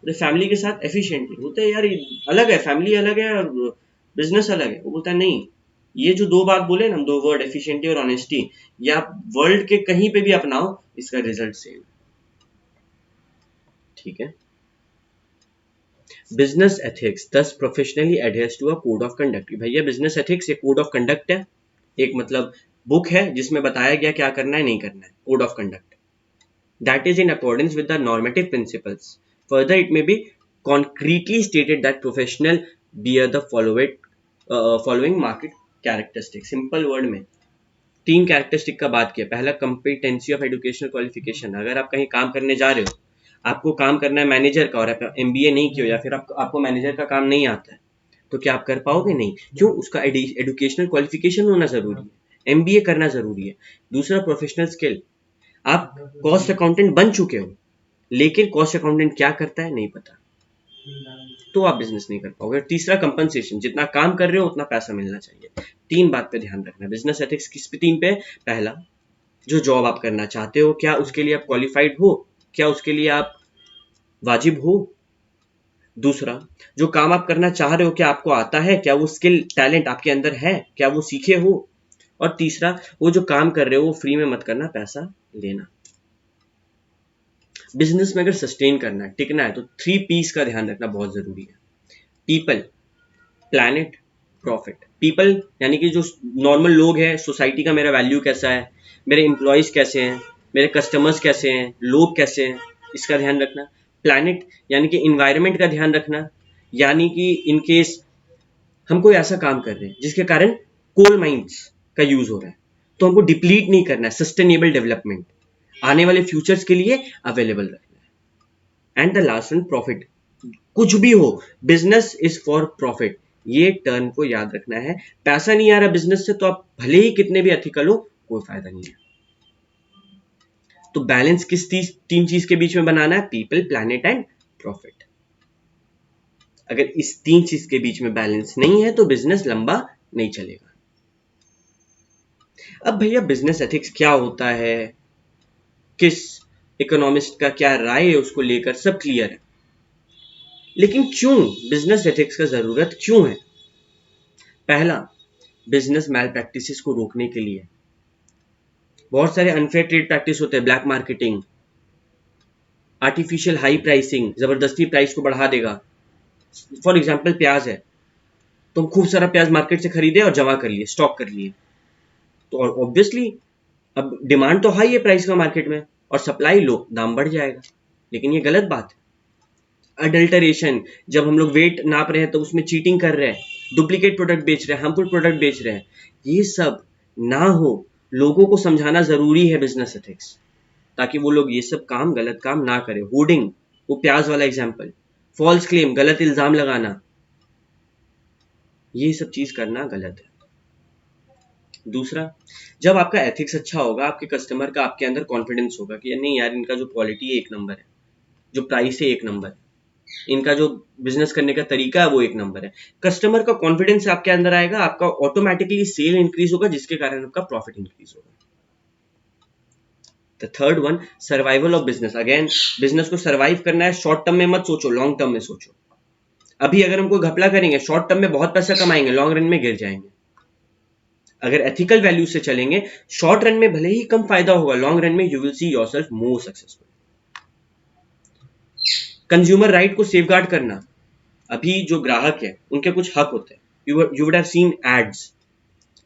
तो फैमिली के साथ एफिशिएंटली बोलते हैं यार ये अलग है, फैमिली अलग है और बिजनेस अलग है। वो बोलता है नहीं, ये जो दो बात बोले ना, दो वर्ड एफिशिएंटी और ऑनेस्टी, ये आप वर्ल्ड के कहीं पे भी अपनाओ इसका रिजल्ट सेम। ठीक है। Business ethics thus professionally adheres to a code of conduct. भैया बिजनेस एथिक्स एक कोड ऑफ कंडक्ट है, एक मतलब बुक है जिसमें बताया गया क्या करना है नहीं करना है, code of conduct. That is in accordance with the normative principles. Further, it may be concretely stated that professional bear the following market characteristics. Simple word में तीन कैरेक्टरिस्टिक का बात किया। पहला कंपिटेंसी ऑफ एजुकेशनल क्वालिफिकेशन, अगर आप कहीं काम करने जा रहे हो, आपको काम करना है मैनेजर का और आप एमबीए नहीं किया या फिर आपको मैनेजर का काम नहीं आता है तो क्या आप कर पाओगे? नहीं। क्यों? उसका एजुकेशनल क्वालिफिकेशन होना जरूरी है, एमबीए करना जरूरी है। दूसरा प्रोफेशनल स्किल, आप कॉस्ट अकाउंटेंट बन चुके हो लेकिन कॉस्ट अकाउंटेंट क्या करता है नहीं पता, तो आप बिजनेस नहीं कर पाओगे। तीसरा कंपनसेशन, जितना काम कर रहे हो उतना पैसा मिलना चाहिए। तीन बात पे ध्यान रखना। बिजनेस एथिक्स किस पे? तीन पे। पहला, जो जॉब आप करना चाहते हो क्या उसके लिए आप क्वालिफाइड हो, क्या उसके लिए आप वाजिब हो। दूसरा, जो काम आप करना चाह रहे हो क्या आपको आता है, क्या वो स्किल टैलेंट आपके अंदर है, क्या वो सीखे हो। और तीसरा, वो जो काम कर रहे हो वो फ्री में मत करना, पैसा लेना। बिजनेस में अगर सस्टेन करना है, टिकना है, तो 3 P's का ध्यान रखना बहुत जरूरी है। People, planet, profit. पीपल यानी कि जो नॉर्मल लोग हैं, सोसाइटी का मेरा वैल्यू कैसा है, मेरे एम्प्लॉयज कैसे हैं, मेरे कस्टमर्स कैसे हैं, लोग कैसे हैं, इसका ध्यान रखना। प्लैनेट यानी कि इन्वायरमेंट का ध्यान रखना, यानी कि इन केस हम कोई ऐसा काम कर रहे हैं जिसके कारण कोल माइंस का यूज हो रहा है तो हमको डिप्लीट नहीं करना है, सस्टेनेबल डेवलपमेंट, आने वाले फ्यूचर्स के लिए अवेलेबल रखना है। And the last one, profit. कुछ भी हो, बिजनेस इज फॉर प्रॉफिट, ये टर्म को याद रखना है। पैसा नहीं आ रहा बिजनेस से तो आप भले ही कितने भी एथिकल हो, कोई फायदा नहीं है। तो बैलेंस किस तीन चीज के बीच में बनाना है? People, planet and profit. अगर इस तीन चीज के बीच में बैलेंस नहीं है तो बिजनेस लंबा नहीं चलेगा। अब भैया बिजनेस एथिक्स क्या होता है, किस इकोनॉमिस्ट का क्या राय है उसको लेकर सब क्लियर है, लेकिन क्यों बिजनेस एथिक्स का जरूरत क्यों है? पहला, बिजनेस मैल प्रैक्टिसेस को रोकने के लिए। बहुत सारे अनफेयर ट्रेड प्रैक्टिस होते हैं, black marketing, artificial high pricing, जबरदस्ती प्राइस को बढ़ा देगा। फॉर एग्जाम्पल प्याज है, तुम खूब सारा प्याज मार्केट से खरीदे और जमा कर लिए, स्टॉक कर लिए, तो ऑब्वियसली अब डिमांड तो हाई है प्राइस का मार्केट में और सप्लाई लो, दाम बढ़ जाएगा। लेकिन ये गलत बात है। अडल्टरेशन, जब हम लोग वेट नाप रहे हैं तो उसमें चीटिंग कर रहे हैं, डुप्लीकेट प्रोडक्ट बेच रहे हैं, हार्मफुल प्रोडक्ट बेच रहे हैं, ये सब ना हो। लोगों को समझाना जरूरी है बिजनेस एथिक्स, ताकि वो लोग ये सब काम, गलत काम ना करें। होर्डिंग, वो प्याज वाला एग्जाम्पल, फॉल्स क्लेम, गलत इल्जाम लगाना, ये सब चीज करना गलत है। दूसरा, जब आपका एथिक्स अच्छा होगा, आपके कस्टमर का आपके अंदर कॉन्फिडेंस होगा कि नहीं यार इनका जो क्वालिटी है एक नंबर है, जो प्राइस है एक नंबर है, इनका जो बिजनेस करने का तरीका है वो एक नंबर है। कस्टमर का कॉन्फिडेंस आपके अंदर आएगा, आपका ऑटोमेटिकली सेल इंक्रीज होगा जिसके कारण आपका प्रॉफिट इंक्रीज होगा। The third one, survival of business. Again, business को सर्वाइव करना है, शॉर्ट टर्म में मत सोचो, लॉन्ग टर्म में सोचो। अभी अगर हम कोई घपला करेंगे शॉर्ट टर्म में बहुत पैसा कमाएंगे, लॉन्ग रन में गिर जाएंगे। अगर एथिकल वैल्यू से चलेंगे, शॉर्ट रन में भले ही कम फायदा होगा, लॉन्ग रन में you will see yourself more successful. Consumer right को सेफगार्ड करना। अभी जो ग्राहक है उनके कुछ हक होते हैं। You would have seen ads,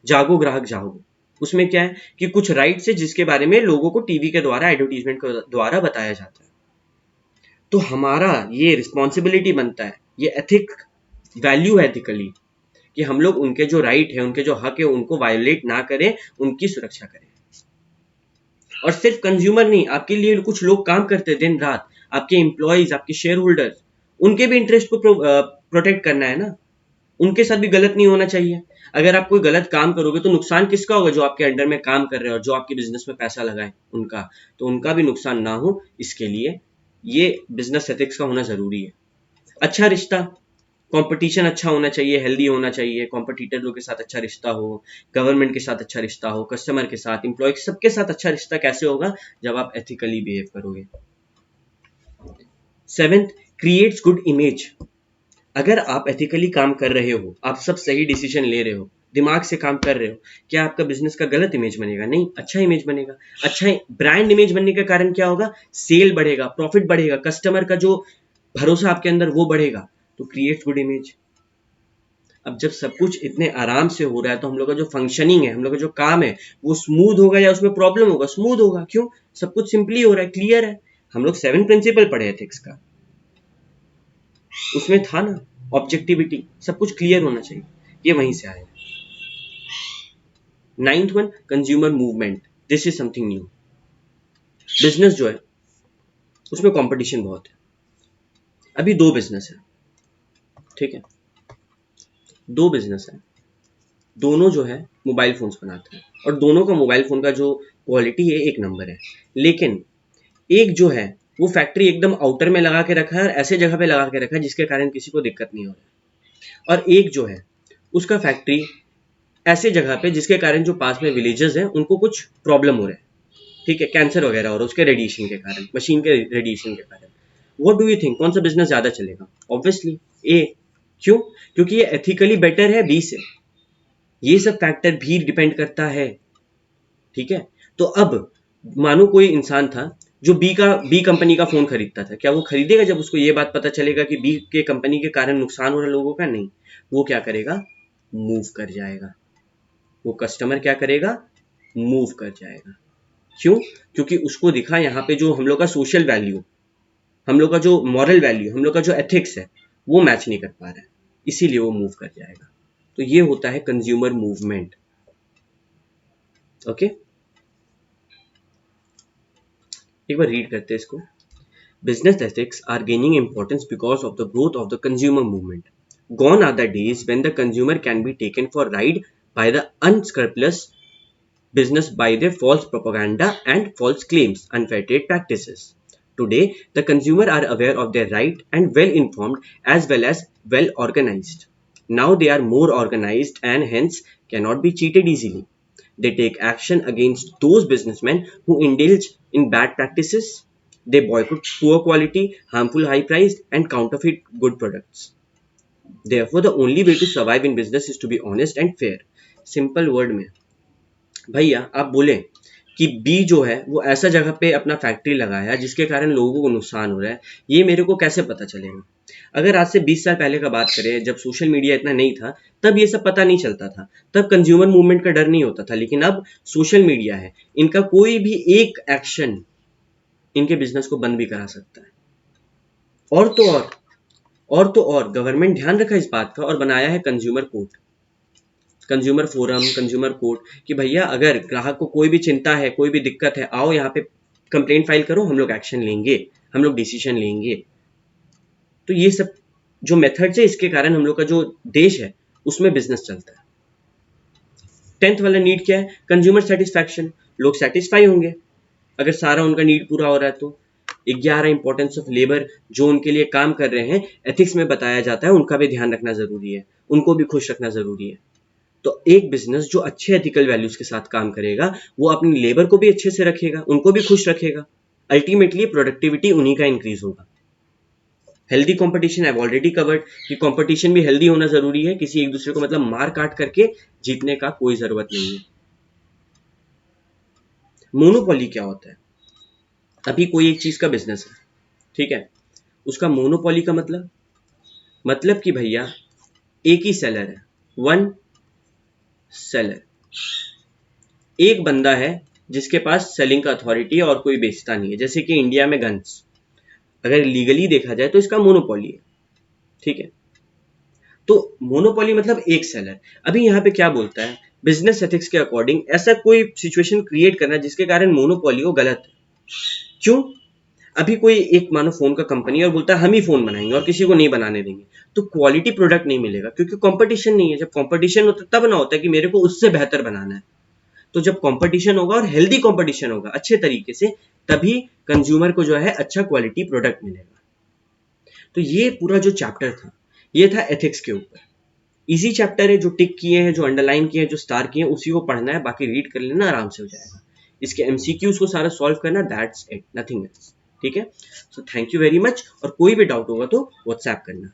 जागो ग्राहक जागो। उसमें क्या है कि कुछ राइट्स है जिसके बारे में लोगों को टीवी के द्वारा, एडवर्टीजमेंट के द्वारा बताया जाता है। तो हमारा ये रिस्पॉन्सिबिलिटी बनता है, ये एथिक वैल्यू है एथिकली, कि हम लोग उनके जो राइट है, उनके जो हक है, उनको वायोलेट ना करें, उनकी सुरक्षा करें। और सिर्फ कंज्यूमर नहीं, आपके लिए कुछ लोग काम करते हैं दिन रात, आपके एम्प्लॉयज, आपके शेयर होल्डर्स, उनके भी इंटरेस्ट को प्रोटेक्ट करना है ना, उनके साथ भी गलत नहीं होना चाहिए। अगर आप कोई गलत काम करोगे तो नुकसान किसका होगा? जो आपके अंडर में काम कर रहे हैं और जो आपके बिजनेस में पैसा लगाए उनका, तो उनका भी नुकसान ना हो, इसके लिए ये बिजनेस एथिक्स का होना जरूरी है। अच्छा रिश्ता, कंपटीशन अच्छा होना चाहिए, हेल्दी होना चाहिए, कॉम्पिटिटरों के साथ अच्छा रिश्ता हो, गवर्नमेंट के साथ अच्छा रिश्ता हो, कस्टमर के साथ, एम्प्लॉय, सबके साथ अच्छा रिश्ता कैसे होगा? जब आप एथिकली बिहेव करोगे। Seventh, creates good image. अगर आप एथिकली काम कर रहे हो, आप सब सही डिसीजन ले रहे हो, दिमाग से काम कर रहे हो, क्या आपका बिजनेस का गलत इमेज बनेगा? नहीं, अच्छा इमेज बनेगा। अच्छा ब्रांड इमेज बनने के कारण क्या होगा? सेल बढ़ेगा, प्रॉफिट बढ़ेगा, कस्टमर का जो भरोसा आपके अंदर वो बढ़ेगा। तो क्रिएट गुड इमेज। अब जब सब कुछ इतने आराम से हो रहा है तो हम लोग का जो फंक्शनिंग है, हम लोग का जो काम है, वो स्मूथ होगा या उसमें प्रॉब्लम होगा? स्मूथ होगा। क्यों? सब कुछ सिंपली हो रहा है, क्लियर है। हम लोग 7 प्रिंसिपल पढ़े एथिक्स का, उसमें था ना ऑब्जेक्टिविटी, सब कुछ क्लियर होना चाहिए, ये वहीं से आया। Ninth one, consumer movement. This is something new. Business जो है उसमें कंपटीशन बहुत है। अभी दो बिजनेस है, ठीक है, दो बिजनेस है, दोनों जो है मोबाइल फोन्स बनाते हैं और दोनों का मोबाइल फोन का जो क्वालिटी है एक नंबर है। लेकिन एक जो है वो फैक्ट्री एकदम आउटर में लगा के रखा है और ऐसे जगह पे लगा के रखा है जिसके कारण किसी को दिक्कत नहीं हो रहा है, और एक जो है उसका फैक्ट्री ऐसे जगह पे जिसके कारण जो पास में विलेजेस हैं उनको कुछ प्रॉब्लम हो रहा है, ठीक है, कैंसर वगैरह और उसके रेडिएशन के कारण, मशीन के रेडिएशन के कारण। व्हाट डू यू थिंक, कौन सा बिजनेस ज्यादा चलेगा? ऑब्वियसली ए। क्यों? क्योंकि ये एथिकली बेटर है बी से। ये सब फैक्टर भी डिपेंड करता है, ठीक है। तो अब मानो कोई इंसान था जो बी कंपनी का फोन खरीदता था, क्या वो खरीदेगा जब उसको ये बात पता चलेगा कि बी के कंपनी के कारण नुकसान हो रहा है लोगों का? नहीं, वो क्या करेगा? मूव कर जाएगा। वो कस्टमर क्या करेगा? मूव कर जाएगा। क्यों? क्योंकि उसको दिखा यहाँ पे जो हम लोग का सोशल वैल्यू, हम लोग का जो मॉरल वैल्यू, हम लोग का जो एथिक्स है वो मैच नहीं कर पा रहा है, इसीलिए वो मूव कर जाएगा। तो ये होता है कंज्यूमर मूवमेंट। ओके, एक बार रीड करते हैं इसको। Business ethics are gaining importance because of the growth of the consumer movement. Gone are the days when the consumer can be taken for ride by the unscrupulous business by their false propaganda and false claims, unfair trade practices. Today, the consumer are aware of their right and well informed as well as well organized. Now they are more organized and hence cannot be cheated easily. They take action against those businessmen who indulge in bad practices. They boycott poor quality, harmful high priced, and counterfeit good products. Therefore, the only way to survive in business is to be honest and fair. Simple word में भैया आप बोले कि B जो है वो ऐसा जगह पे अपना फैक्ट्री लगाया जिसके कारण लोगों को नुकसान हो रहा है, ये मेरे को कैसे पता चलेगा? अगर आज से 20 साल पहले का बात करें, जब सोशल मीडिया इतना नहीं था, तब ये सब पता नहीं चलता था, तब कंज्यूमर मूवमेंट का डर नहीं होता था। लेकिन अब सोशल मीडिया है, इनका कोई भी एक एक्शन इनके बिजनेस को बंद भी करा सकता है। और तो और गवर्नमेंट ध्यान रखा इस बात का और बनाया है consumer court, consumer forum, consumer court, कि भैया अगर ग्राहक को कोई भी चिंता है, कोई भी दिक्कत है, आओ यहाँ पे कंप्लेंट फाइल करो, हम लोग एक्शन लेंगे, हम लोग डिसीजन लेंगे। तो ये सब जो मेथड्स है इसके कारण हम लोग का जो देश है उसमें बिजनेस चलता है। 10th वाला नीड क्या है? Consumer satisfaction. लोग सेटिस्फाई होंगे अगर सारा उनका नीड पूरा हो रहा है तो। 11 इंपॉर्टेंस ऑफ लेबर, जो उनके लिए काम कर रहे हैं, एथिक्स में बताया जाता है, उनका भी ध्यान रखना जरूरी है, उनको भी खुश रखना जरूरी है। तो एक बिजनेस जो अच्छे एथिकल वैल्यूज के साथ काम करेगा वो अपनी लेबर को भी अच्छे से रखेगा, उनको भी खुश रखेगा, अल्टीमेटली प्रोडक्टिविटी उन्हीं का इंक्रीज होगा। Healthy competition I already covered कि कंपटीशन भी हेल्दी होना जरूरी है, किसी एक दूसरे को मतलब मार काट करके जीतने का कोई जरूरत नहीं है। मोनोपोली क्या होता है? अभी कोई एक चीज का बिजनेस है, ठीक है, उसका मोनोपोली का मतलब कि भैया एक ही सेलर है, वन सेलर, एक बंदा है जिसके पास सेलिंग का अथॉरिटी है और कोई बेचता नहीं है। जैसे कि इंडिया में गन्स, अगर लीगली देखा जाए तो इसका मोनोपोली है, ठीक है। तो मोनोपोली मतलब एक सेलर। अभी यहाँ पे क्या बोलता है? बिजनेस एथिक्स के अकॉर्डिंग ऐसा कोई सिचुएशन क्रिएट करना जिसके कारण मोनोपोली हो गलत है। क्यों? अभी कोई एक मानो फोन का कंपनी और बोलता है हम ही फोन बनाएंगे और किसी को नहीं बनाने देंगे, तो क्वालिटी प्रोडक्ट नहीं मिलेगा क्योंकि कंपटीशन नहीं है। जब कंपटीशन होता तब ना होता है कि मेरे को उससे बेहतर बनाना है। तो जब कंपटीशन होगा और हेल्दी कंपटीशन होगा अच्छे तरीके से, तभी कंज्यूमर को जो है अच्छा क्वालिटी प्रोडक्ट मिलेगा। तो ये पूरा जो चैप्टर था ये था एथिक्स के ऊपर। इजी चैप्टर है, जो टिक किए हैं, जो अंडरलाइन किए हैं, जो स्टार किए हैं, उसी को पढ़ना है, बाकी रीड कर लेना, आराम से हो जाएगा। इसके एमसीक्यूज को सारा सॉल्व करना, दैट्स इट, नथिंग एल्स। ठीक है, so thank you very much. और कोई भी डाउट होगा तो व्हाट्सएप करना।